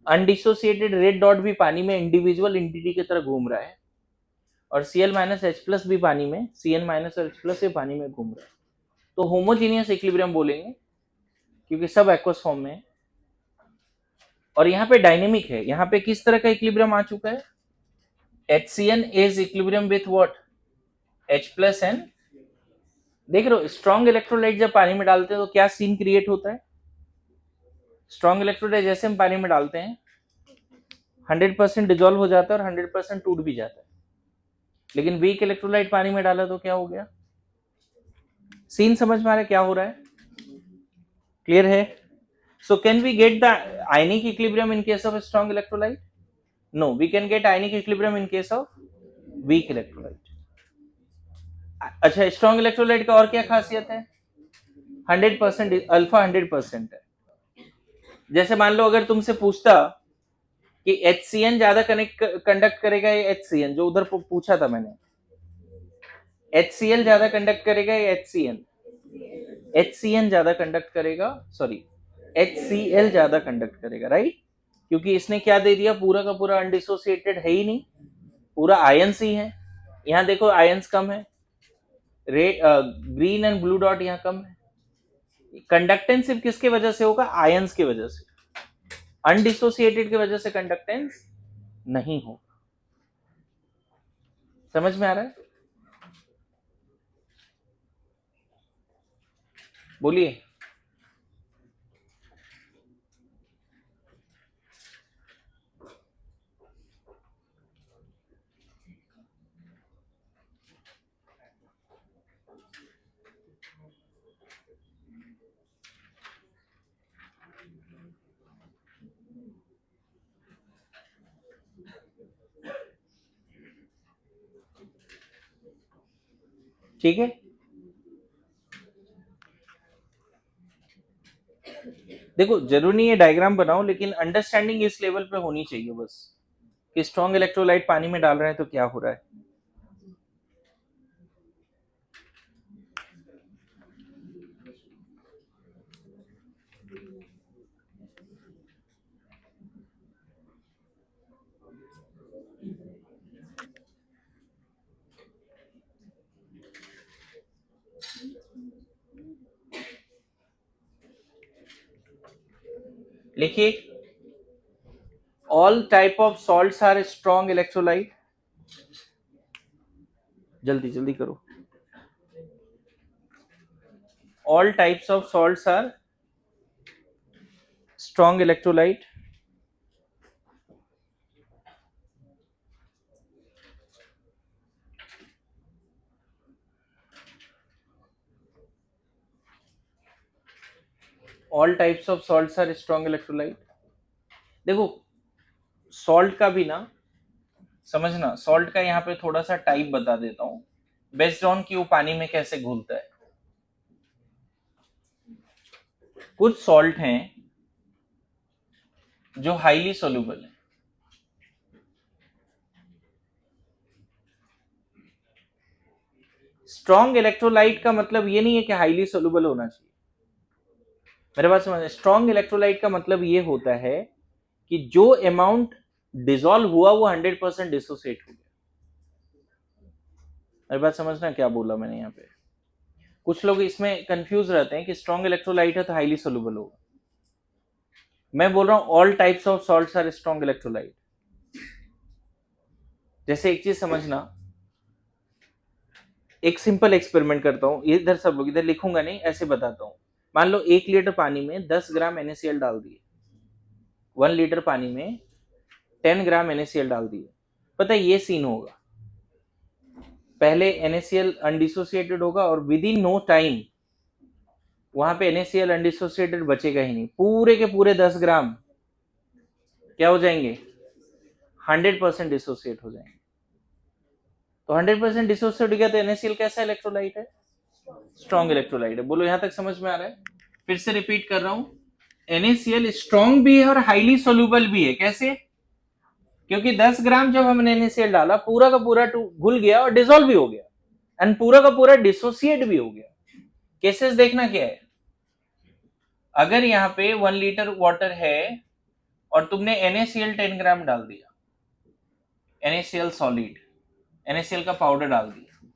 अनडिसोसिएटेड रेड डॉट भी पानी में इंडिविजुअल एंटिटी की तरह घूम रहा है, और Cl-H+ भी पानी में, Cn-H+ भी पानी में घूम रहा है। तो होमोजीनियस इक्विलिब्रियम बोलेंगे क्योंकि सब एक्वस फॉर्म में है। और यहाँ पे डायनेमिक है, यहाँ पे किस तरह का इक्विलिब्रियम आ चुका है? HCN is equilibrium with what? H+N। देख रहे हो स्ट्रॉन्ग इलेक्ट्रोलाइट जब पानी में डालते हैं तो क्या सीन क्रिएट होता है? स्ट्रॉन्ग इलेक्ट्रोलाइट जैसे हम पानी में डालते हैं 100% डिजोल्व हो जाता है और 100% टूट भी जाता है। लेकिन वीक इलेक्ट्रोलाइट पानी में डाला तो क्या हो गया? सीन समझ में आ रहा है क्या हो रहा है? क्लियर है? So can we get the ionic equilibrium in case of a strong electrolyte? No, we can get ionic equilibrium in case of weak electrolyte. अच्छा, स्ट्रॉन्ग इलेक्ट्रोलाइट का और क्या खासियत है? 100% अल्फा 100% है। जैसे मान लो अगर तुमसे पूछता कि HCN ज्यादा कंडक्ट करेगा या HCN, जो उधर पूछा था मैंने, HCl ज्यादा कंडक्ट करेगा या HCN? HCN ज्यादा कंडक्ट करेगा, सॉरी HCl ज्यादा कंडक्ट करेगा, राइट? क्योंकि इसने क्या दे दिया, पूरा का पूरा अनडिसोसिएटेड है ही नहीं, पूरा आयंस ही है। यहाँ देखो आयंस कम है, red green and blue dot यहाँ कम है। कंडक्टेंस सिर्फ किसके वजह से होगा? आयंस की वजह से। अनडिसोसिएटेड की वजह से कंडक्टेंस नहीं होगा। समझ में आ रहा है? बोलिए। ठीक है, देखो जरूरी नहीं है डायग्राम बनाओ, लेकिन अंडरस्टैंडिंग इस लेवल पे होनी चाहिए बस, कि स्ट्रॉन्ग इलेक्ट्रोलाइट पानी में डाल रहे हैं तो क्या हो रहा है। लिखिए, all type of salts are strong electrolyte. जल्दी जल्दी करो। All types of salts are strong electrolyte. All types of salts are strong electrolyte. देखो सॉल्ट का भी ना समझना, सॉल्ट का यहाँ पे थोड़ा सा टाइप बता देता हूँ, बेस्ड ऑन कि वो पानी में कैसे घुलता है। कुछ सॉल्ट हैं जो हाईली सोल्यूबल है। स्ट्रॉन्ग इलेक्ट्रोलाइट का मतलब ये नहीं है कि हाईली सोल्यूबल होना चाहिए। मेरे बात समझ, स्ट्रॉन्ग इलेक्ट्रोलाइट का मतलब ये होता है कि जो अमाउंट डिसॉल्व हुआ वो 100% डिसोसिएट हो गया। मेरी बात समझना क्या बोला मैंने यहाँ पे? कुछ लोग इसमें कंफ्यूज रहते हैं कि स्ट्रॉन्ग इलेक्ट्रोलाइट है तो हाईली सोल्यूबल होगा। मैं बोल रहा हूं all types of salts are strong electrolyte. जैसे एक चीज समझना, एक सिंपल एक्सपेरिमेंट करता हूं, इधर सब लोग, इधर लिखूंगा नहीं, ऐसे बताता हूं। मान लो 1 लीटर पानी में 10 ग्राम NaCl डाल दिए, 1 लीटर पानी में 10 ग्राम NaCl डाल दिए। पता है ये सीन होगा, पहले NaCl अनडिसोसिएटेड होगा और विद इन नो टाइम वहां पे NaCl अनडिसोसिएटेड बचेगा ही नहीं, पूरे के पूरे 10 ग्राम क्या हो जाएंगे? 100% डिसोसिएट हो जाएंगे। तो 100% डिसोसिएट हो गया तो NaCl कैसा इलेक्ट्रोलाइट है? स्ट्रॉन्ग इलेक्ट्रोलाइट है। बोलो यहां तक समझ में आ रहा है? फिर से रिपीट कर रहा हूं, NaCl स्ट्रॉन्ग भी है और हाईली सोल्यूबल भी है। कैसे? क्योंकि 10 ग्राम जब हमने NaCl डाला पूरा का पूरा घुल गया और डिसॉल्व भी हो गया एंड पूरा का पूरा डिसोसिएट भी हो गया। केसेस देखना क्या है, अगर यहाँ पे 1 लीटर वाटर है और तुमने NaCl 10 ग्राम डाल दिया, NaCl सॉलिड, NaCl का पाउडर डाल दिया,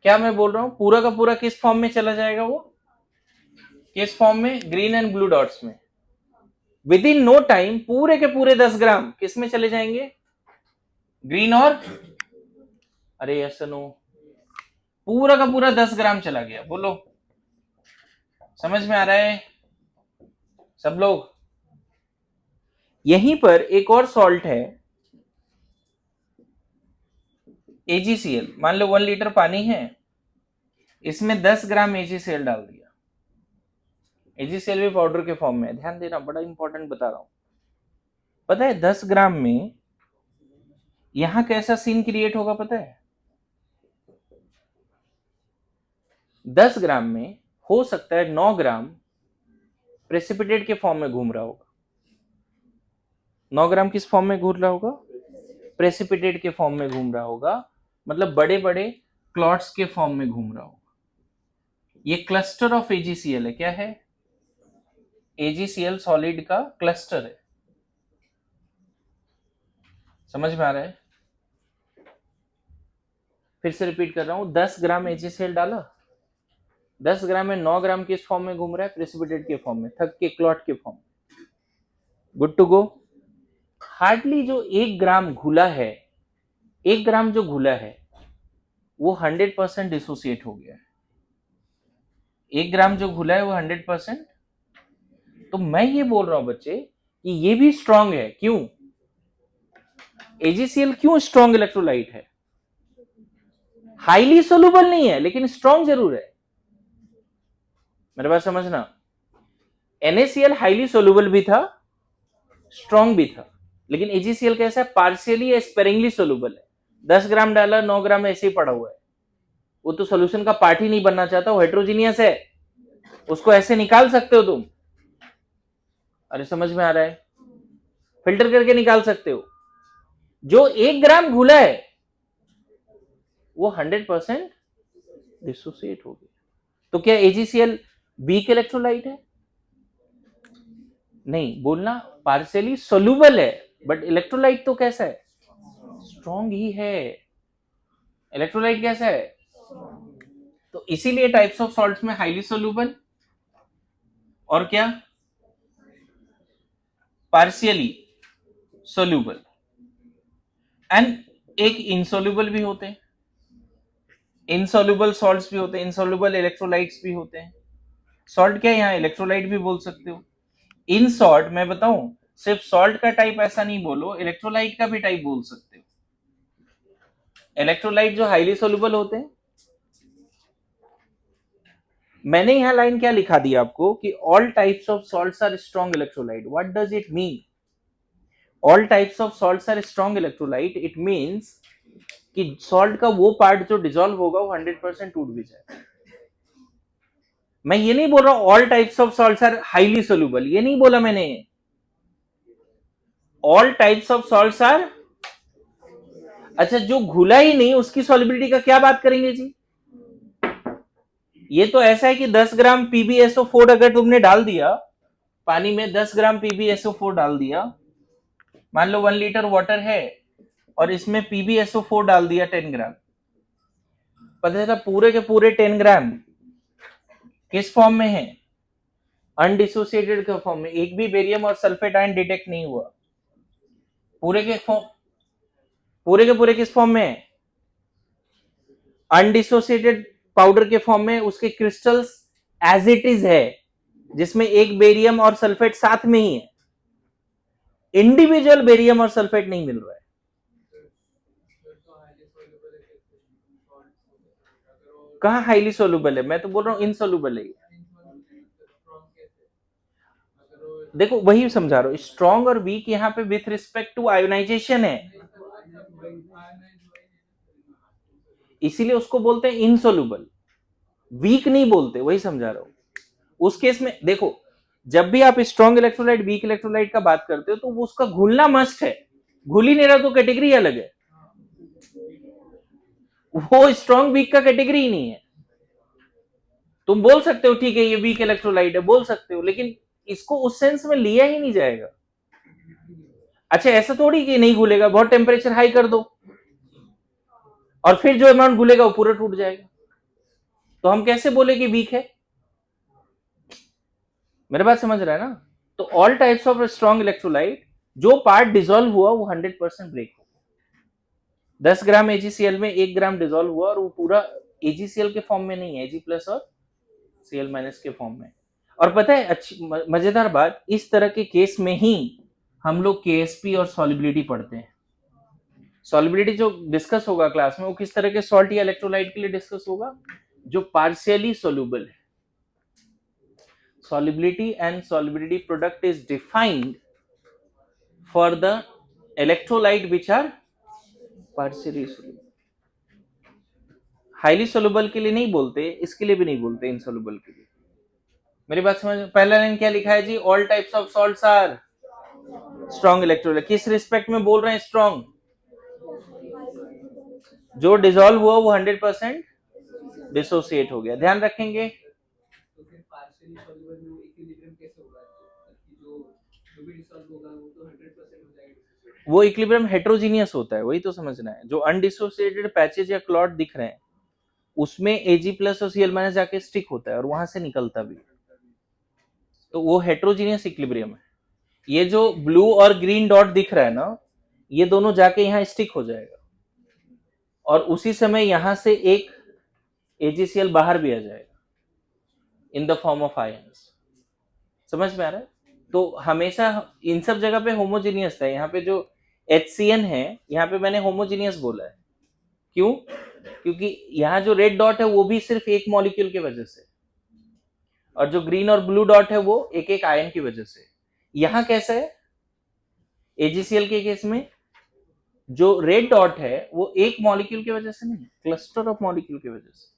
क्या मैं बोल रहा हूं पूरा का पूरा किस फॉर्म में चला जाएगा, वो किस फॉर्म में, ग्रीन एंड ब्लू डॉट्स में। विद इन नो टाइम पूरे के पूरे 10 ग्राम किस में चले जाएंगे, ग्रीन और, अरे यस नो, पूरा का पूरा 10 ग्राम चला गया। बोलो समझ में आ रहा है सब लोग। यहीं पर एक और सॉल्ट है AgCl। मान लो 1 लीटर पानी है, इसमें 10 ग्राम AgCl डाल दिया। AgCl भी पाउडर के फॉर्म में, ध्यान देना बड़ा इंपॉर्टेंट बता रहा हूं। पता है 10 ग्राम में यहां कैसा सीन क्रिएट होगा पता है, 10 ग्राम में हो सकता है 9 ग्राम प्रेसिपिटेट के फॉर्म में घूम रहा होगा। 9 ग्राम किस फॉर्म में घूम रहा होगा, प्रेसिपिटेट के फॉर्म में घूम रहा होगा, मतलब बड़े बड़े क्लॉट्स के फॉर्म में घूम रहा होगा। ये क्लस्टर ऑफ AgCl है, क्या है, AgCl सॉलिड का क्लस्टर है। समझ में आ रहा है, फिर से रिपीट कर रहा हूं, 10 ग्राम AgCl डाला, 10 ग्राम में 9 ग्राम किस फॉर्म में घूम रहा है, प्रेसिपिटेट के फॉर्म में, थक के क्लॉट के फॉर्म में। Good to go. हार्डली जो 1 ग्राम घुला है, 1 ग्राम जो घुला है वो 100% डिसोसिएट हो गया है। 1 ग्राम जो घुला है वो 100%। तो मैं ये बोल रहा हूं बच्चे कि ये भी स्ट्रांग है। क्यों, AgCl क्यों स्ट्रांग इलेक्ट्रोलाइट है, हाईली सोल्यूबल नहीं है लेकिन स्ट्रांग जरूर है। मेरे बात समझना, NaCl हाईली सोल्यूबल भी था, स्ट्रांग भी था, लेकिन AgCl कैसा है, पार्शियली या स्पेरिंगली सोल्यूबल है। 10 ग्राम डाला, 9 ग्राम ऐसे ही पड़ा हुआ है, वो तो सोल्यूशन का पार्ट ही नहीं बनना चाहता, वो हेट्रोजीनियस है, उसको ऐसे निकाल सकते हो तुम। अरे समझ में आ रहा है, फिल्टर करके निकाल सकते हो। जो 1 ग्राम घुला है वो 100% डिसोसिएट हो गया। तो क्या AgCl वीक इलेक्ट्रोलाइट है, नहीं, बोलना पार्शियली सोल्यूबल है, बट इलेक्ट्रोलाइट तो कैसा है, स्ट्रॉन्ग ही है। इलेक्ट्रोलाइट कैसा है, तो इसीलिए टाइप्स ऑफ सॉल्ट्स में हाईली सोल्यूबल और क्या, पार्शियली सोल्यूबल, एंड एक इनसोल्यूबल भी होते हैं, इनसोल्यूबल सॉल्ट्स भी होते हैं, इनसोल्यूबल इलेक्ट्रोलाइट्स भी होते हैं। सॉल्ट क्या है, यहाँ इलेक्ट्रोलाइट भी बोल सकते हो। इन शॉर्ट मैं बताऊं, सिर्फ सॉल्ट का टाइप ऐसा नहीं बोलो, इलेक्ट्रोलाइट का भी टाइप बोल सकते हो। इलेक्ट्रोलाइट जो हाईली सोल्यूबल होते हैं, मैंने यहां लाइन क्या लिखा दिया आपको कि all types of salts are strong electrolyte. What does it mean, all types of salts are strong electrolyte? It means कि सॉल्ट का वो पार्ट जो डिसॉल्व होगा वो 100% टूट भी जाए। मैं ये नहीं बोल रहा all types of salts are highly soluble, ये नहीं बोला मैंने। All types of salts are, अच्छा जो घुला ही नहीं उसकी सॉल्युबिलिटी का क्या बात करेंगे जी। ये तो ऐसा है कि 10 ग्राम PbSO4 अगर तुमने डाल दिया पानी में, 10 ग्राम PbSO4 डाल दिया, मान लो 1 लीटर वाटर है और इसमें PbSO4 डाल दिया 10 ग्राम, पता चला पूरे के पूरे 10 ग्राम किस फॉर्म में है, अनडिसोसिएटेड के फॉर्म में, एक भी बेरियम और सल्फेट आयन डिटेक्ट नहीं हुआ। पूरे के पूरे किस फॉर्म में है, अनडिसोसिएटेड पाउडर के फॉर्म में, उसके क्रिस्टल्स एज इट इज है, जिसमें एक बेरियम और सल्फेट साथ में ही है, इंडिविजुअल बेरियम और सल्फेट नहीं मिल रहा है। कहां हाईली सोल्यूबल है, मैं तो बोल रहा हूं इनसोल्यूबल है। देखो वही समझा रहा हूं, स्ट्रॉन्ग और वीक यहां पे विथ रिस्पेक्ट टू आयोनाइजेशन है, इसीलिए उसको बोलते हैं इनसोल्यूबल, वीक नहीं बोलते, वही समझा रहा हूं। उस केस में देखो, जब भी आप स्ट्रॉन्ग इलेक्ट्रोलाइट वीक इलेक्ट्रोलाइट का बात करते हो तो वो उसका घुलना मस्ट है, घुल ही नहीं रहा तो कैटेगरी अलग है, वो स्ट्रॉन्ग वीक का कैटेगरी ही नहीं है। तुम बोल सकते हो ठीक है ये वीक इलेक्ट्रोलाइट है, बोल सकते हो, लेकिन इसको उस सेंस में लिया ही नहीं जाएगा। अच्छा ऐसा थोड़ी कि नहीं घुलेगा, बहुत टेम्परेचर हाई कर दो और फिर जो अमाउंट घुलेगा वो पूरा टूट जाएगा, तो हम कैसे बोले कि वीक है? मेरे बात समझ रहा है ना? तो all types of strong electrolyte, जो पार्ट डिसॉल्व हुआ वो 100% ब्रेक हो। 10 ग्राम एजीसीएल में 1 ग्राम डिसॉल्व हुआ और वो पूरा एजीसीएल के फॉर्म में नहीं है, एजी प्लस और सीएल माइनस के फॉर्म में। और पता है अच्छी मजेदार बात, इस तरह के केस में ही हम लोग केएसपी और सॉलिबिलिटी पढ़ते हैं। सॉलिबिलिटी जो डिस्कस होगा क्लास में वो किस तरह के सॉल्ट या इलेक्ट्रोलाइट के लिए डिस्कस होगा, जो पार्शियली सोल्यूबल है। solubility and solubility product is defined for the electrolyte which are partially soluble. Highly soluble के लिए नहीं बोलते, इसके लिए भी नहीं बोलते, इनसोलुबल के लिए। मेरी बात समझ? पहला लाइन क्या लिखा है जी? All types of salts are strong electrolyte. किस रिस्पेक्ट में बोल रहे हैं स्ट्रॉन्ग? जो डिसॉल्व हुआ वो 100% डिसोसिएट हो गया, ध्यान रखेंगे। तो फिर पार्शियली सॉल्युबल में इक्विलिब्रियम कैसे होगा? जो भी डिसॉल्व होगा वो तो 100% हो जाएगा। वो इक्विलिब्रियम हेटेरोजीनियस होता है, वही तो समझना है। जो अनडिसोसिएटेड पैचेज या क्लॉट दिख रहे हैं उसमें एजी प्लस और सीएल माइनस जाके स्टिक होता है और वहां से निकलता भी, तो वो हेटेरोजीनियस इक्विलिब्रियम है। ये जो ब्लू और ग्रीन डॉट दिख रहा है ना, ये दोनों जाके यहाँ स्टिक हो जाएगा और उसी समय यहां से एक एजीसीएल बाहर भी आ जाएगा in the form of ions. समझ में आ रहा है? तो हमेशा इन सब जगह पे होमोजीनियस था। यहाँ पे जो HCN है, यहाँ पे मैंने होमोजीनियस बोला है। क्यों? क्योंकि यहाँ जो रेड डॉट है वो भी सिर्फ एक मॉलिक्यूल की वजह से, और जो ग्रीन और ब्लू डॉट है वो एक एक आयन की वजह से। यहां कैसा है? एजीसीएल के केस में जो रेड डॉट है वो एक मॉलिक्यूल की वजह से नहीं, क्लस्टर ऑफ मॉलिक्यूल की वजह से।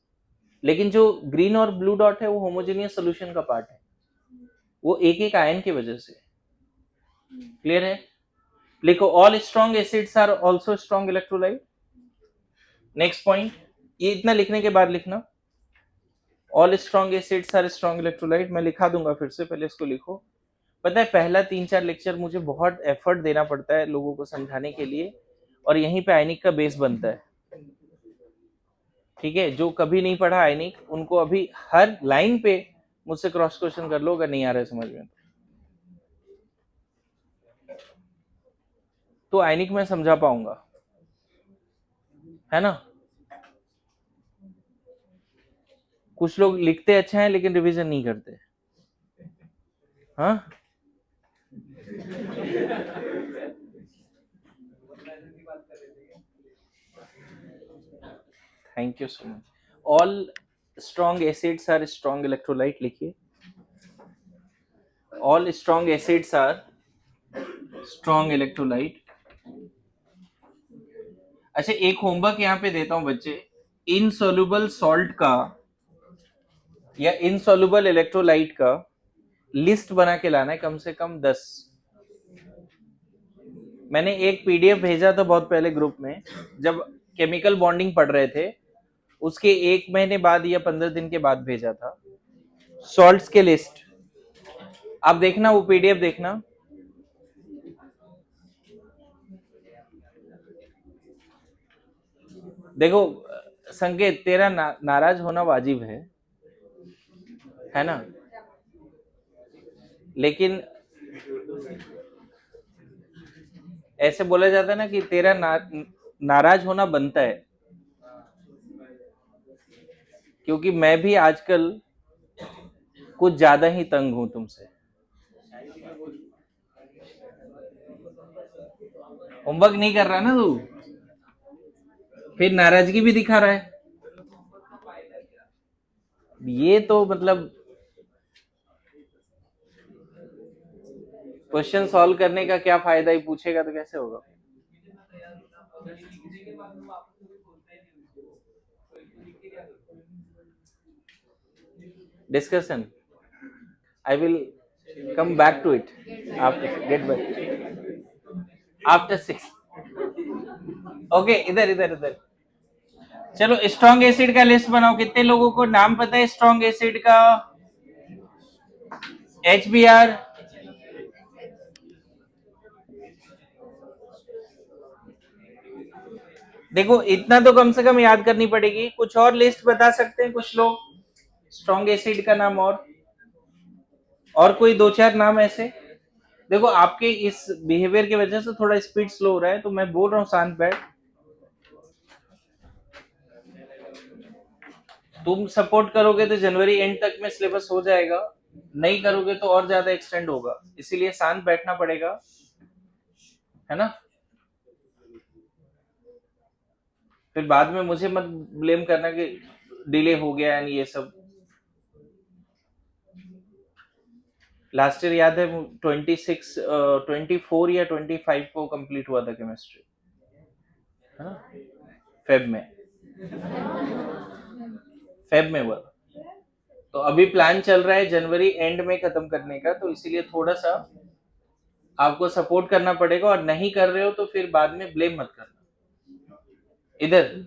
लेकिन जो ग्रीन और ब्लू डॉट है वो होमोजेनियस सॉल्यूशन का पार्ट है, वो एक एक आयन की वजह से। क्लियर है? लिखो, all strong acids are also strong electrolyte. Next point, ये इतना लिखने के बाद लिखना, all strong acids are strong electrolyte. मैं लिखा दूंगा फिर से, पहले इसको लिखो। पता है पहला 3-4 लेक्चर मुझे बहुत एफर्ट देना पड़ता है लोगों को समझाने के लिए, और यहीं पे आयनिक का बेस बनता है। ठीक है, जो कभी नहीं पढ़ा आयनिक उनको अभी हर लाइन पे मुझसे क्रॉस क्वेश्चन कर लो अगर नहीं आ रहा है समझ में। तो आयनिक में समझा पाऊंगा, है ना? कुछ लोग लिखते अच्छे हैं लेकिन रिवीजन नहीं करते। हाँ, thank you so much. All strong acids are strong electrolyte लिखिए। All strong acids are strong electrolyte. अच्छा, एक होमवर्क यहाँ पे देता हूं बच्चे, इनसोल्यूबल सॉल्ट का या इनसोल्यूबल इलेक्ट्रोलाइट का लिस्ट बना के लाना है, कम से कम 10। मैंने एक पीडीएफ भेजा था बहुत पहले ग्रुप में, जब केमिकल बॉन्डिंग पढ़ रहे थे, उसके 1 महीने बाद या 15 दिन के बाद भेजा था, सॉल्ट्स के लिस्ट। आप देखना वो पीडीएफ देखना। देखो संकेत, तेरा नाराज होना वाजिब है ना? लेकिन ऐसे बोला जाता है ना कि तेरा नाराज होना बनता है, क्योंकि मैं भी आजकल कुछ ज्यादा ही तंग हूं तुमसे। होमवर्क नहीं कर रहा ना तू, फिर नाराजगी भी दिखा रहा है। ये तो मतलब क्वेश्चन सॉल्व करने का क्या फायदा, ही पूछेगा तो कैसे होगा? Discussion, I will come back to it after get back after 6. Okay, इधर इधर इधर। चलो स्ट्रॉन्ग एसिड का लिस्ट बनाओ। कितने लोगों को नाम पता है स्ट्रॉन्ग एसिड का? HBr, देखो इतना तो कम से कम याद करनी पड़ेगी। कुछ और लिस्ट बता सकते हैं कुछ लोग स्ट्रॉन्ग एसिड का नाम? और कोई दो चार नाम ऐसे? देखो आपके इस बिहेवियर की वजह से थोड़ा स्पीड स्लो हो रहा है, तो मैं बोल रहा हूँ शांत बैठ। तुम सपोर्ट करोगे तो जनवरी एंड तक में सिलेबस हो जाएगा, नहीं करोगे तो और ज्यादा एक्सटेंड होगा, इसीलिए शांत बैठना पड़ेगा, है ना? फिर बाद में मुझे मत ब्लेम करना कि डिले हो गया एंड ये सब। लास्ट ईयर याद है 26 24 या 25 को कंप्लीट हुआ था केमिस्ट्री, है ना? फेब में, फेब में हुआ था। तो अभी प्लान चल रहा है जनवरी एंड में खत्म करने का, तो इसीलिए थोड़ा सा आपको सपोर्ट करना पड़ेगा, और नहीं कर रहे हो तो फिर बाद में ब्लेम मत करना। इधर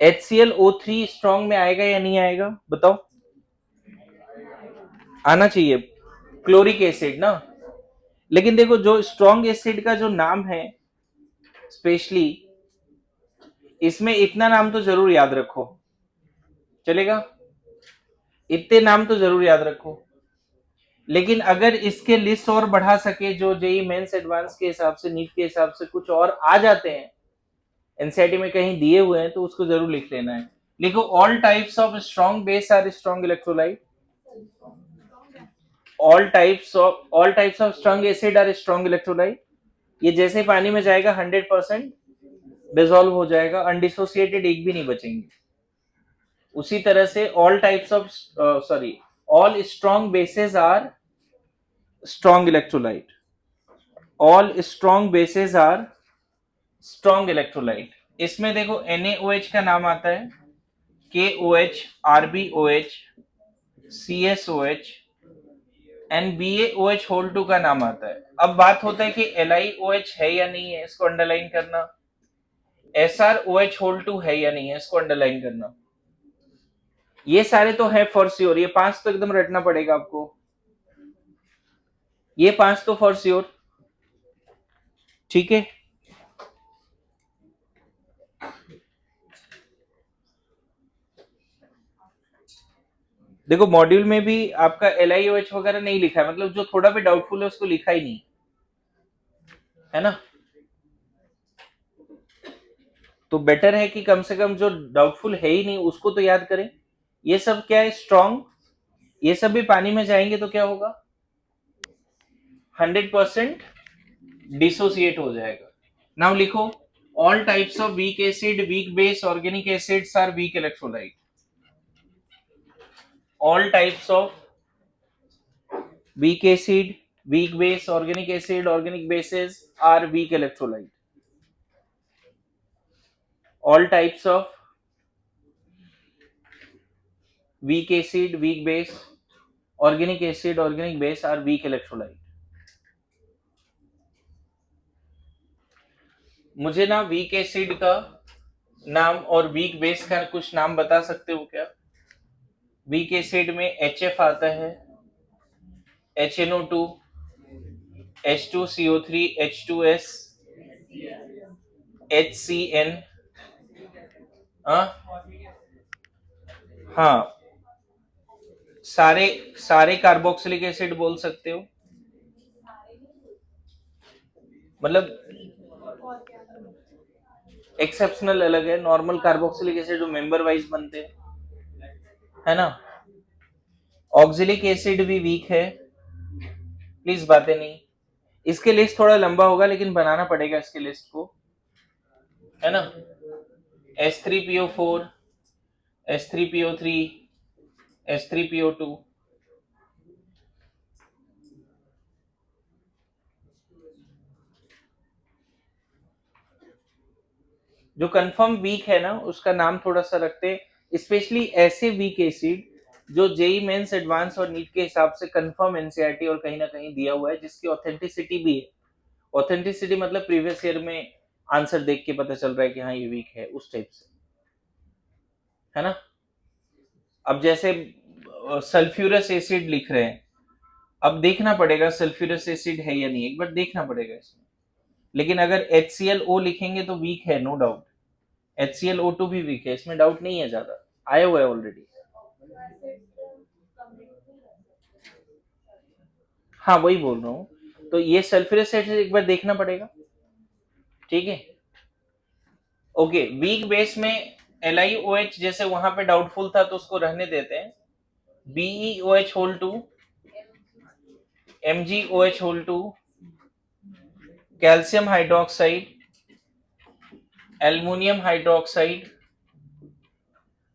HClO3 स्ट्रॉन्ग में आएगा या नहीं आएगा बताओ? आना चाहिए, क्लोरिक एसिड ना। लेकिन देखो जो स्ट्रॉन्ग एसिड का जो नाम है स्पेशली, इसमें इतना नाम तो जरूर याद रखो, चलेगा? इतने नाम तो जरूर याद रखो। लेकिन अगर इसके लिस्ट और बढ़ा सके, जो जेई मेंस एडवांस के हिसाब से, नीट के हिसाब से कुछ और आ जाते हैं, एनसीईआरटी में कहीं दिए हुए हैं, तो उसको जरूर लिख लेना है। लिखो all types of strong base are strong electrolyte, all types of strong acid are strong electrolyte. ये जैसे पानी में जाएगा 100% डिसॉल्व हो जाएगा, अनडिसोसिएटेड एक भी नहीं बचेंगे। उसी तरह से all types of sorry all strong bases are strong electrolyte, all strong bases are strong electrolyte. इसमें देखो NaOH का नाम आता है, KOH, RbOH, CSOH and BaOH whole 2 का नाम आता है। अब बात होता है कि LiOH है या नहीं है, इसको अंडरलाइन करना। SrOH होल 2 है या नहीं है, इसको अंडरलाइन करना। ये सारे तो है फॉर श्योर, ये 5 तो एकदम रटना पड़ेगा आपको, ये 5 तो फॉर श्योर, ठीक है? देखो मॉड्यूल में भी आपका LiOH वगैरह नहीं लिखा है, मतलब जो थोड़ा भी डाउटफुल है उसको लिखा ही नहीं, है ना? तो बेटर है कि कम से कम जो डाउटफुल है ही नहीं उसको तो याद करें। ये सब क्या है स्ट्रॉन्ग, ये सब भी पानी में जाएंगे तो क्या होगा, 100% डिसोसिएट हो जाएगा। नाउ लिखो all types of weak acid, weak base, organic acids are weak electrolyte. All types of weak acid, weak base, organic acid, organic bases are weak electrolyte. All types of weak acid, weak base, organic acid, organic base are weak electrolyte. मुझे ना weak acid का नाम और weak base का कुछ नाम बता सकते हो क्या? वीक एसिड में HF आता है, HNO2, H2CO3, H2S, HCN, हाँ सारे सारे कार्बोक्सिलिक एसिड बोल सकते हो, मतलब एक्सेप्शनल अलग है, नॉर्मल कार्बोक्सिलिक एसिड जो मेंबर वाइज बनते हैं, है ना? ऑक्सिलिक एसिड भी वीक है, प्लीज बातें नहीं। इसके लिस्ट थोड़ा लंबा होगा लेकिन बनाना पड़ेगा इसके लिस्ट को, है ना? H3PO4, H3PO3, H3PO2, जो कंफर्म वीक है ना उसका नाम थोड़ा सा रखते हैं, स्पेशली ऐसे वीक एसिड जो जेई मेंस एडवांस और नीट के हिसाब से कंफर्म एनसीईआरटी और कहीं ना कहीं दिया हुआ है, जिसकी ऑथेंटिसिटी भी है, ऑथेंटिसिटी मतलब प्रीवियस ईयर में आंसर देख के पता चल रहा है कि हाँ ये वीक है, उस टाइप से, है ना। अब जैसे सल्फ्यूरस एसिड लिख रहे हैं, अब देखना पड़ेगा सल्फ्यूरस एसिड है या नहीं, एक बार देखना पड़ेगा इसमें। लेकिन अगर HClO लिखेंगे तो वीक है, नो डाउट। HClO2 भी वीक है, इसमें डाउट नहीं है, ज्यादा आया हुआ है ऑलरेडी। हाँ वही बोल रहा हूँ, तो ये सल्फ्यूरस एसिड एक बार देखना पड़ेगा, ठीक है। ओके, वीक बेस में LiOH जैसे वहां पे डाउटफुल था तो उसको रहने देते हैं। BeOH whole 2, MgOH whole 2, calcium hydroxide, aluminium hydroxide,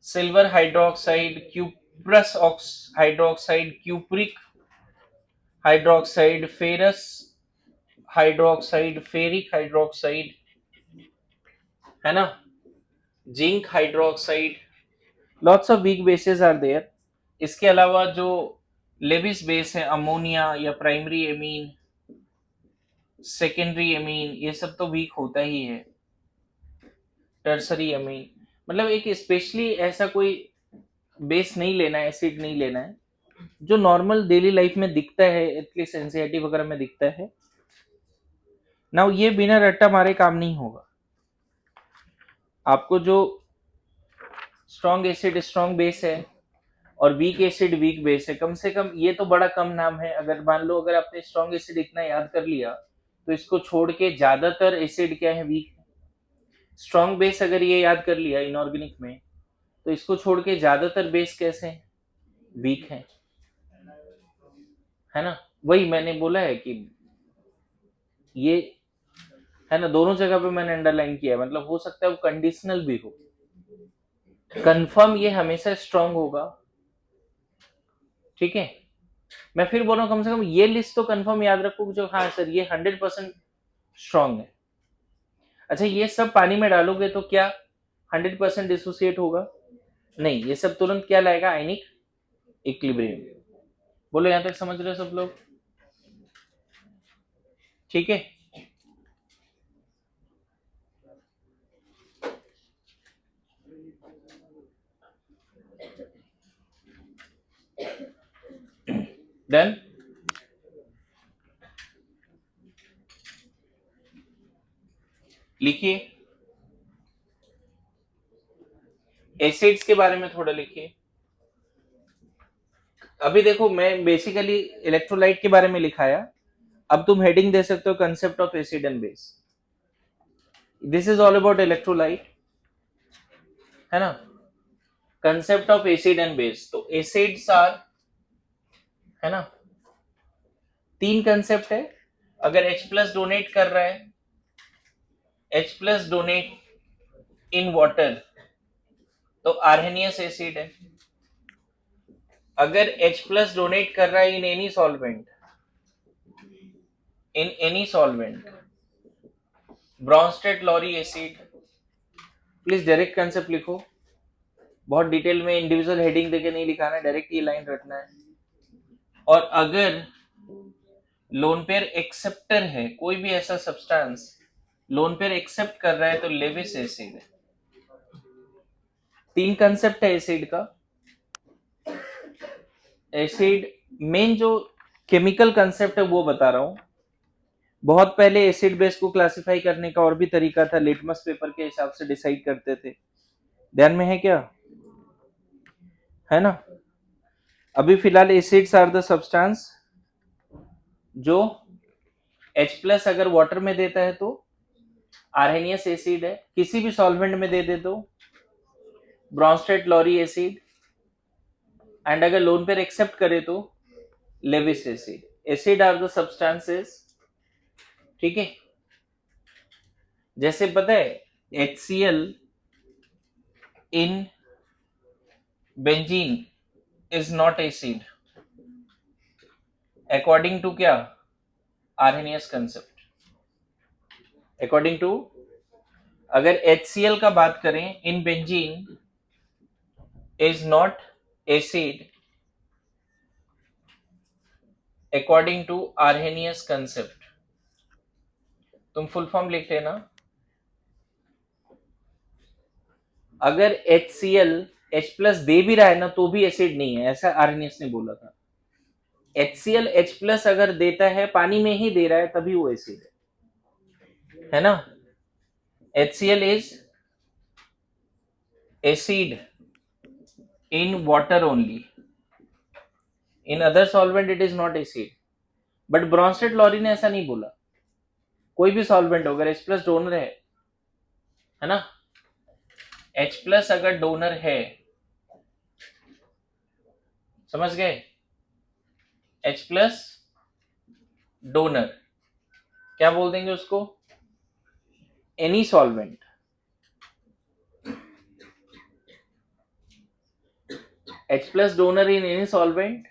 silver hydroxide, cuprous hydroxide, cupric hydroxide, ferrous hydroxide, ferric hydroxide, है ना, zinc hydroxide, lots of weak bases are there. इसके अलावा जो लेविस बेस है, अमोनिया या प्राइमरी एमीन, सेकेंडरी एमीन, ये सब तो वीक होता ही है। टर्सरी एमीन, मतलब एक स्पेशली ऐसा कोई बेस नहीं लेना है, एसिड नहीं लेना है, जो नॉर्मल डेली लाइफ में दिखता है, एटलीस्ट एनसीईआरटी वगैरह में दिखता है ना। ये बिना रट्टा मारे काम नहीं होगा। आपको जो स्ट्रॉन्ग एसिड स्ट्रॉन्ग बेस है और वीक एसिड वीक बेस है, कम से कम ये तो बड़ा कम नाम है। अगर मान लो अगर आपने स्ट्रॉन्ग एसिड इतना याद कर लिया तो इसको छोड़ के ज्यादातर एसिड क्या है, वीक है। स्ट्रॉन्ग बेस अगर ये याद कर लिया इनऑर्गेनिक में, तो इसको छोड़ के ज्यादातर बेस कैसे हैं, वीक है ना। वही मैंने बोला है कि ये, है ना, दोनों जगह पे मैंने अंडरलाइन किया है, मतलब हो सकता है वो कंडीशनल भी हो, कंफर्म ये हमेशा स्ट्रांग होगा, ठीक है। मैं फिर बोल रहा हूँ कम से कम ये लिस्ट तो कंफर्म याद रखो जो हाँ सर ये 100% स्ट्रांग है। अच्छा, ये सब पानी में डालोगे तो क्या 100% डिसोसिएट होगा? नहीं, ये सब तुरंत क्या लाएगा, आयनिक इक्विलिब्रियम। बोलो यहां तक समझ रहे हो सब लोग, ठीक है। डन। लिखिए, एसिड्स के बारे में थोड़ा लिखिए। अभी देखो मैं बेसिकली इलेक्ट्रोलाइट के बारे में लिखाया, अब तुम हेडिंग दे सकते हो concept of acid and base. This is all about electrolyte, है ना। Concept of acid and base, तो एसिड्स आर, है ना, 3 कंसेप्ट है। अगर H प्लस डोनेट कर रहा है, H plus donate in water, तो आर्हेनियस एसिड है। अगर H प्लस डोनेट कर रहा है इन any solvent, in any solvent, Brønsted Lowry acid. Please direct concept लिखो, बहुत डिटेल में इंडिविजुअल हेडिंग देके नहीं लिखाना है, डायरेक्ट ये लाइन रखना है। और अगर लोन पेयर एक्सेप्टर है, कोई भी ऐसा सब्सटेंस लोन पेयर एक्सेप्ट कर रहा है, तो लेविस एसिड है। 3 कंसेप्ट है एसिड का। एसिड मेन जो केमिकल कंसेप्ट है वो बता रहा हूं। बहुत पहले एसिड बेस को क्लासिफाई करने का और भी तरीका था, लिटमस पेपर के हिसाब से डिसाइड करते थे, ध्यान में है क्या, है ना। अभी फिलहाल एसिड्स आर द सब्सटेंस जो H प्लस अगर वाटर में देता है तो आर्हेनियस एसिड है, किसी भी सॉल्वेंट में दे दे तो ब्रॉन्स्टेड लॉरी एसिड, एंड अगर लोन पेयर एक्सेप्ट करे तो Lewis acid. Acid are the substances, ठीक है। जैसे पता है HCl in benzene is not acid according to क्या, आर्हेनियस कंसेप्ट। अकॉर्डिंग टू, अगर HCl का बात करें in benzene is not acid according to Arrhenius concept, तुम फुल फॉर्म लिख लेना। अगर HCl H प्लस दे भी रहा है ना तो भी एसिड नहीं है, ऐसा आर्नियस ने बोला था। HCl H प्लस अगर देता है, पानी में ही दे रहा है, तभी वो एसिड है ना। HCl is acid in water only, in other solvent it is not acid, but Bronsted Lowry ने ऐसा नहीं बोला। कोई भी सॉल्वेंट हो, अगर H प्लस डोनर है ना, H प्लस अगर डोनर है, समझ गए, H प्लस डोनर क्या बोल देंगे उसको, any solvent, H plus donor in any solvent,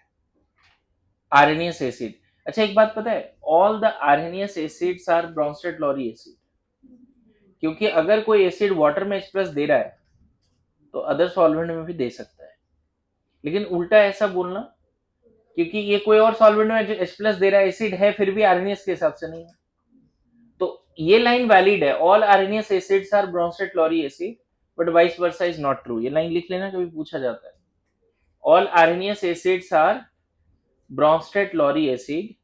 Arrhenius acid. अच्छा एक बात पता है, all the Arrhenius acids are Bronsted Lowry acid, क्योंकि अगर कोई एसिड वाटर में H प्लस दे रहा है तो अदर सॉल्वेंट में भी दे सकता है, लेकिन उल्टा ऐसा बोलना, क्योंकि ये कोई और सॉल्वेंट में H प्लस दे रहा है, एसिड है, फिर भी आर्नियस के हिसाब से नहीं है। तो ये लाइन वैलिड है, all Arrhenius acids are Bronsted Lowry acid but vice versa is not true. ये लाइन लिख लेना, कभी पूछा जाता है। All Arrhenius acids are Bronsted Lowry acid,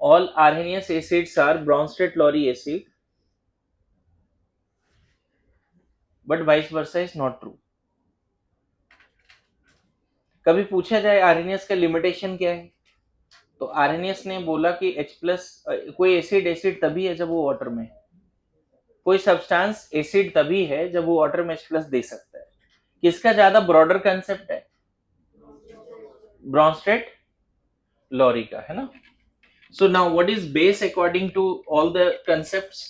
all Arrhenius acids are Bronsted Lowry acid, but vice versa is not true। कभी पूछा जाए आर्हेनियस का लिमिटेशन क्या है, तो आर्हेनियस ने बोला कि H प्लस कोई एसिड तभी है जब वो वाटर में है, कोई सब्सटेंस एसिड तभी है जब वो वाटर में H प्लस दे सकता है। किसका ज्यादा ब्रॉडर कंसेप्ट है, ब्रॉन्स्टेड लॉरी का, है ना। So now what is base according to all the concepts,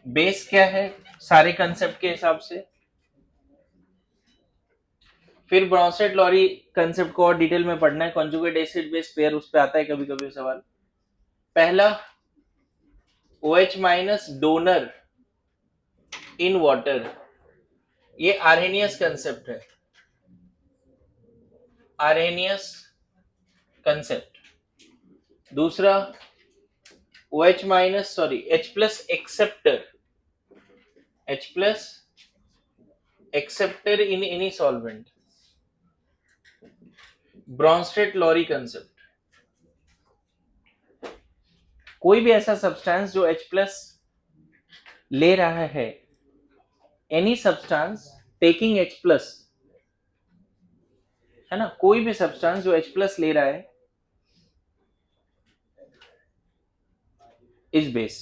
base क्या है सारे कंसेप्ट के हिसाब से। फिर ब्रॉन्स्टेड लॉरी कंसेप्ट को और डिटेल में पढ़ना है, कॉन्जुगेट एसिड बेस पेयर, उस पे आता है कभी कभी सवाल। पहला OH minus donor in water, ये आर्हेनियस कंसेप्ट है, आर्हेनियस कंसेप्ट। दूसरा OH minus H plus acceptor, H plus acceptor इन any solvent, Brønsted Lowry concept. कोई भी ऐसा सब्सटेंस जो H प्लस ले रहा है, any substance taking H plus, है ना, कोई भी सब्सटेंस जो H प्लस ले रहा है इज बेस।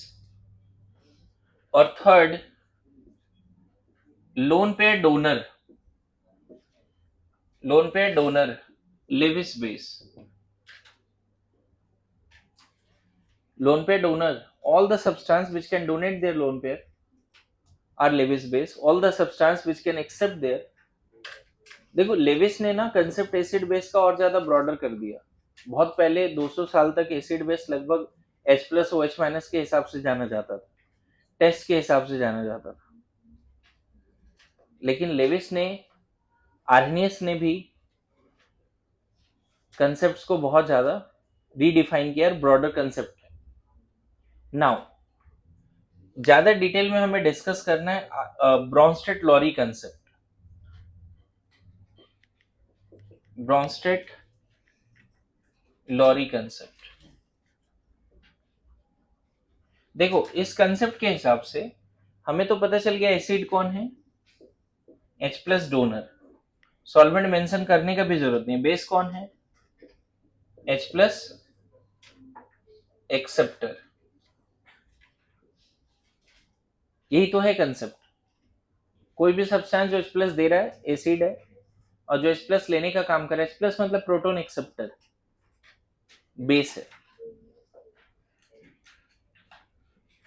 और third lone pair donor, lone pair donor Lewis base, lone pair donor, all the substance which can donate their lone pair are Lewis base, all the substance which can accept their, देखो Levi's ने ना concept acid base का और ज्यादा broader कर दिया। बहुत पहले 200 साल तक एसिड बेस लगभग H प्लस OH माइनस के हिसाब से जाना जाता था, टेस्ट के हिसाब से जाना जाता था, लेकिन लेविस ने, आर्हेनियस ने भी कंसेप्ट्स को बहुत ज्यादा रीडिफाइन किया, ब्रॉडर कंसेप्ट। नाउ ज्यादा डिटेल में हमें डिस्कस करना है Bronsted Lowry concept, Bronsted Lowry concept. देखो इस कंसेप्ट के हिसाब से हमें तो पता चल गया एसिड कौन है, H plus donor, solvent mention करने का भी जरूरत नहीं। बेस कौन है, H प्लस एक्सेप्टर, यही तो है कंसेप्ट। कोई भी सब्सटेंस जो H प्लस दे रहा है एसिड है, और जो H प्लस लेने का काम कर रहा है, H प्लस मतलब प्रोटॉन एक्सेप्टर, बेस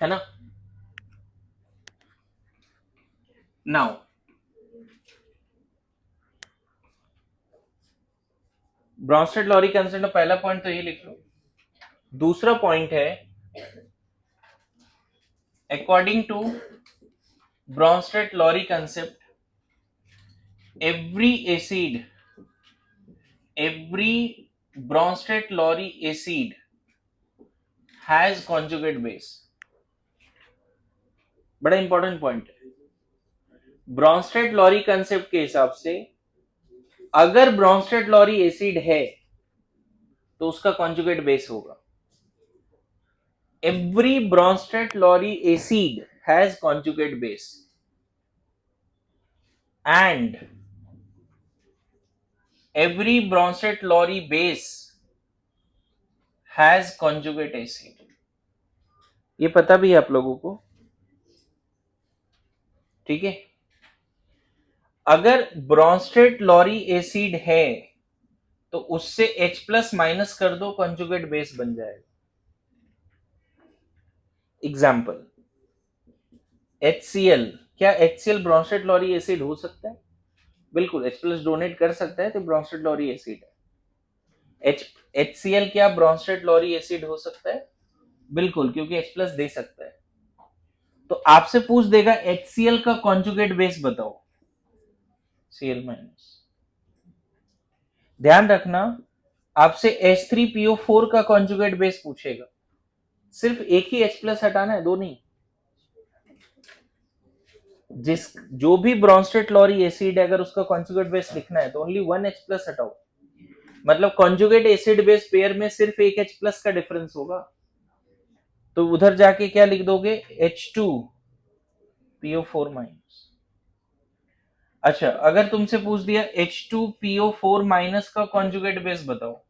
है ना। नाउ ब्रॉन्स्टेड लॉरी कंसेप्ट का पहला पॉइंट तो ये लिख लो। दूसरा पॉइंट है according to Bronsted Lowry concept, every acid Bronsted Lowry acid has conjugate base. बड़ा इंपॉर्टेंट पॉइंट है. ब्रॉन्स्टेड लॉरी कंसेप्ट के हिसाब से अगर ब्रॉन्स्टेड लॉरी एसिड है तो उसका कॉन्जुगेट बेस होगा. Every Brønsted Lowry acid has conjugate base and every Bronsted Lowry base has conjugate acid. ये पता भी है आप लोगों को, ठीक है. अगर ब्रॉन्स्टेड लॉरी एसिड है तो उससे H प्लस माइनस कर दो, कॉन्जुगेट बेस बन जाएगा. Example HCl. क्या HCl ब्रॉन्स्टेड लॉरी एसिड हो सकता है? बिल्कुल. H प्लस डोनेट कर सकता है तो ब्रॉन्स्टेड लॉरी एसिड है. HCl क्या ब्रॉन्स्टेड लॉरी एसिड हो सकता है? बिल्कुल, क्योंकि H प्लस दे सकता है. तो आपसे पूछ देगा HCl का कॉन्जुगेट बेस बताओ, Cl माइनस. ध्यान रखना, आपसे H3PO4 का कॉन्जुगेट बेस पूछेगा. सिर्फ एक ही H प्लस हटाना है, दो नहीं. जो भी ब्रॉन्स्टेड लॉरी एसिड है, अगर उसका कॉन्जुगेट बेस लिखना है तो ओनली वन H प्लस हटाओ. मतलब कॉन्जुगेट एसिड बेस पेयर में सिर्फ एक H प्लस का डिफरेंस होगा. तो उधर जाके क्या लिख दोगे? H2PO4 minus. अच्छा, अगर तुमसे पूछ दिया H2PO4 माइनस का कॉन्जुगेट बेस बताओ.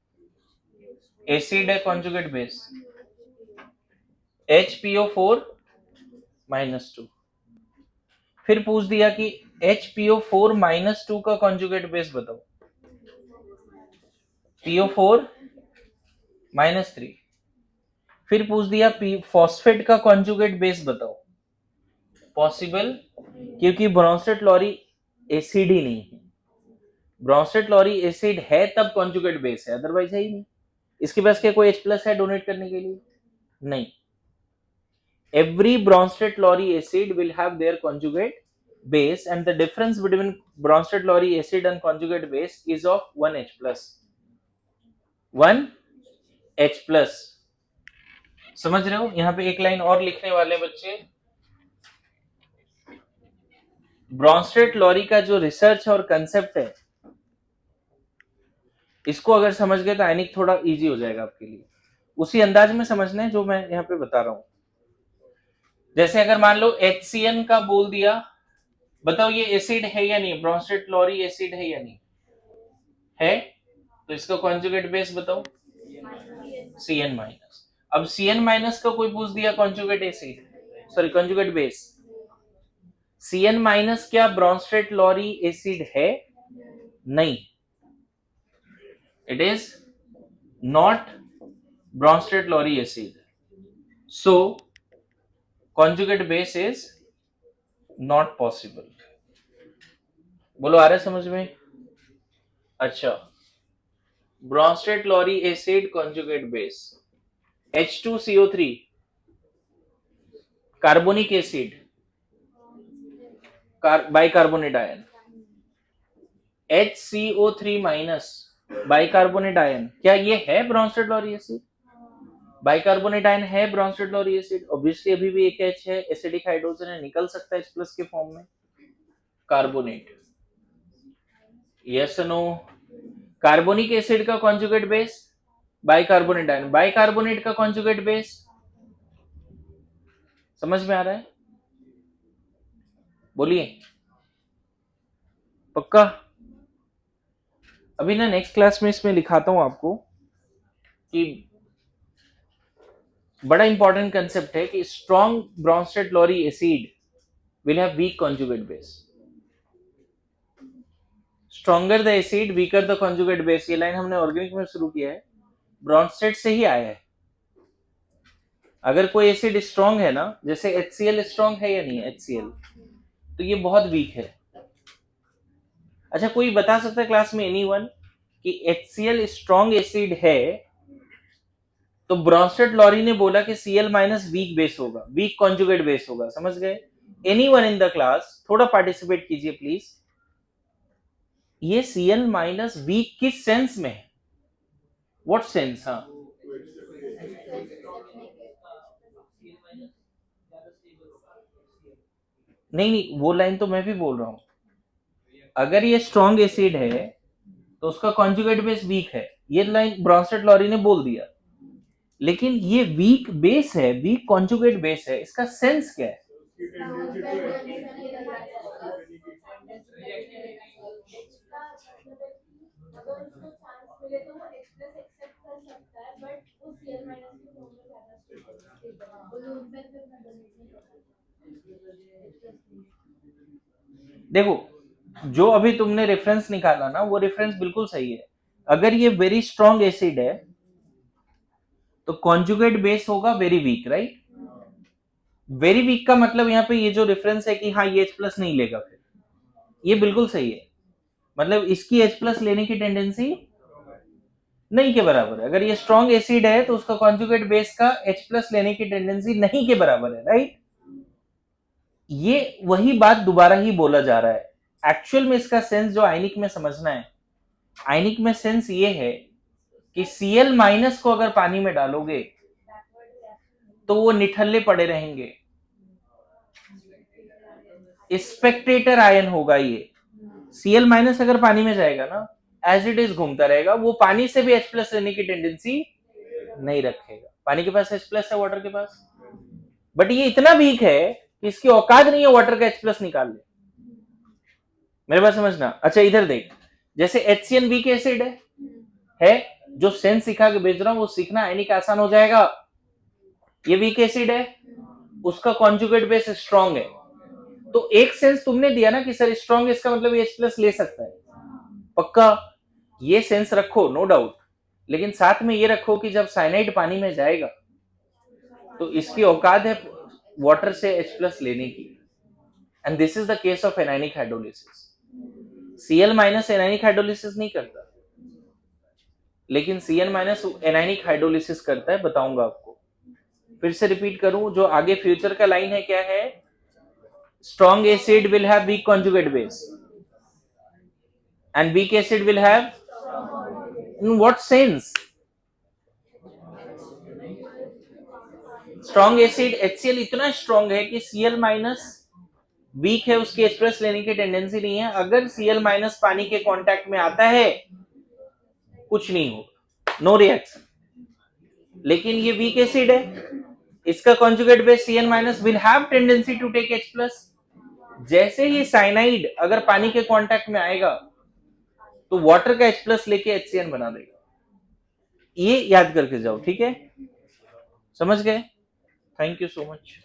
एसिड है, कॉन्जुगेट बेस HPO4 माइनस 2. फिर पूछ दिया कि HPO4 माइनस 2 का कॉन्जुगेट बेस बताओ. PO4 minus 3. फिर पूछ दिया फॉस्फेट का कॉन्जुगेट बेस बताओ. पॉसिबल, क्योंकि ब्रॉन्स्टेड लॉरी एसिड ही नहीं है. ब्रॉन्स्टेड लॉरी एसिड है तब कॉन्जुगेट बेस है, अदरवाइज है ही नहीं. इसके पास क्या कोई H प्लस है डोनेट करने के लिए? नहीं. Every Bronsted Lowry acid will have their conjugate base, and the difference between Bronsted Lowry acid and conjugate base is of 1 H plus. 1 H plus. समझ रहे हो? यहां पे एक लाइन और लिखने वाले बच्चे. ब्रॉन्स्टेड लॉरी का जो रिसर्च और कंसेप्ट है, इसको अगर समझ गए तो आयनिक थोड़ा इजी हो जाएगा आपके लिए. उसी अंदाज में समझना है जो मैं यहाँ पे बता रहा हूं. जैसे अगर मान लो HCN का बोल दिया, बताओ ये एसिड है या नहीं? ब्रॉन्स्टेड लॉरी एसिड है या नहीं है? तो इसका कॉन्जुगेट बेस बताओ. Cn minus. अब Cn माइनस का कोई पूछ दिया conjugate acid, sorry conjugate base. Cn minus क्या ब्रॉन्स्टेड लॉरी एसिड है? नहीं. It is not Brønsted Lowry acid. So conjugate base is not possible. बोलो, आ रहा है समझ में? अच्छा, Brønsted Lowry acid conjugate base H2CO3 carbonic acid, bicarbonate ion. HCO3 minus bicarbonate ion, क्या ये है Bronsted Lowry acid? Bicarbonate ion है ब्रॉन्स्टेड लॉरी एसिड. ऑब्वियसली अभी भी एक H है, एसिडिक हाइड्रोजन है, निकल सकता है H प्लस के फॉर्म में. Carbonate, yes no? Carbonic acid का conjugate base bicarbonate ion. Bicarbonate का कॉन्जुगेट बेस समझ में आ रहा है? बोलिए, पक्का? अभी ना नेक्स्ट क्लास में इसमें लिखाता हूं आपको कि बड़ा इंपॉर्टेंट कंसेप्ट है कि strong Brønsted Lowry acid will have week conjugate base. Stronger the acid weaker the conjugate base. ये लाइन हमने ऑर्गेनिक में शुरू किया है, ब्रॉन्स्टेड से ही आया है. अगर कोई एसिड स्ट्रॉन्ग है ना, जैसे HCl स्ट्रॉन्ग है या नहीं है HCl, तो ये बहुत वीक है. अच्छा, कोई बता सकता है क्लास में एनीवन कि HCl स्ट्रॉन्ग एसिड है तो ब्रॉन्स्टेड लॉरी ने बोला कि Cl माइनस वीक बेस होगा, वीक कॉन्जुगेट बेस होगा. समझ गए? एनीवन इन द क्लास थोड़ा पार्टिसिपेट कीजिए प्लीज. ये Cl माइनस वीक किस सेंस में है? What sense? हाँ, नहीं नहीं, वो लाइन तो मैं भी बोल रहा हूँ। अगर ये स्ट्रॉन्ग एसिड है तो उसका कॉन्जुगेट बेस वीक है, ये लाइन ब्रॉन्स्टेड लॉरी ने बोल दिया। लेकिन ये वीक बेस है, वीक कॉन्जुगेट बेस है, इसका सेंस क्या है? देखो, जो अभी तुमने रेफरेंस निकाला ना, वो रेफरेंस बिल्कुल सही है। अगर ये वेरी स्ट्रॉन्ग एसिड है तो कॉन्जुगेट बेस होगा very weak, right? Very weak का मतलब यहाँ पे ये जो रेफरेंस है कि हाँ ये H+ नहीं लेगा, फिर ये बिल्कुल सही है। मतलब इसकी H+ लेने की टेंडेंसी नहीं के बराबर है। अगर ये स्ट्रॉन्ग एसिड है तो उसका कॉन्जुगेट बेस का H+ लेने की टेंडेंसी नहीं के बराबर है, राइट? ये वही बात दोबारा ही बोला जा रहा है। एक्चुअल में इसका सेंस जो आयनिक में समझना है, आयनिक में सेंस ये है कि Cl- को अगर पानी में डालोगे तो वो निठल्ले पड़े रहेंगे, स्पेक्टेटर आयन होगा ये। Cl- अगर पानी में जाएगा ना, एज इट इज घूमता रहेगा, वो पानी से भी H+ लेने की टेंडेंसी नहीं रखेगा। पानी के पास H+ है, वाटर के पास, बट ये इतना वीक है कि इसकी औकात नहीं है वाटर का H+ निकाल ले। मेरे बात समझना। अच्छा इधर देख, जैसे HCN वीक एसिड है, जो सेंस सिखा के भेज रहा हूं वो सीखना आयनिक आसान हो जाएगा। ये वीक एसिड है, उसका कॉन्जुगेट बेस स्ट्रॉन्ग है, तो एक सेंस तुमने दिया ना कि सर स्ट्रॉन्ग, इसका मतलब ये H+ ले सकता है, पक्का ये सेंस रखो, नो डाउट। लेकिन साथ में ये रखो कि जब साइनाइड पानी में जाएगा तो इसकी औकात है वाटर से H+ लेने की। And this is the case of anionic hydrolysis. Cl- anionic hydrolysis नहीं करता, लेकिन Cl- एनायनिक हाइड्रोलिसिस करता है, बताऊंगा आपको। फिर से रिपीट करूं, जो आगे फ्यूचर का लाइन है क्या है? Strong acid will have week conjugate base and weak acid will have, in what sense? Strong acid HCl इतना स्ट्रॉन्ग है कि Cl- वीक है, उसकी H+ लेने की टेंडेंसी नहीं है। अगर Cl- पानी के कांटेक्ट में आता है कुछ नहीं होगा, नो रिएक्शन। लेकिन ये वीक एसिड है, इसका conjugate base Cl- will have tendency to take H+। जैसे ही साइनाइड अगर पानी के कांटेक्ट में आएगा तो वाटर का H+ लेके HCN बना देगा। ये याद करके जाओ, ठीक है? समझ गए? Thank you so much.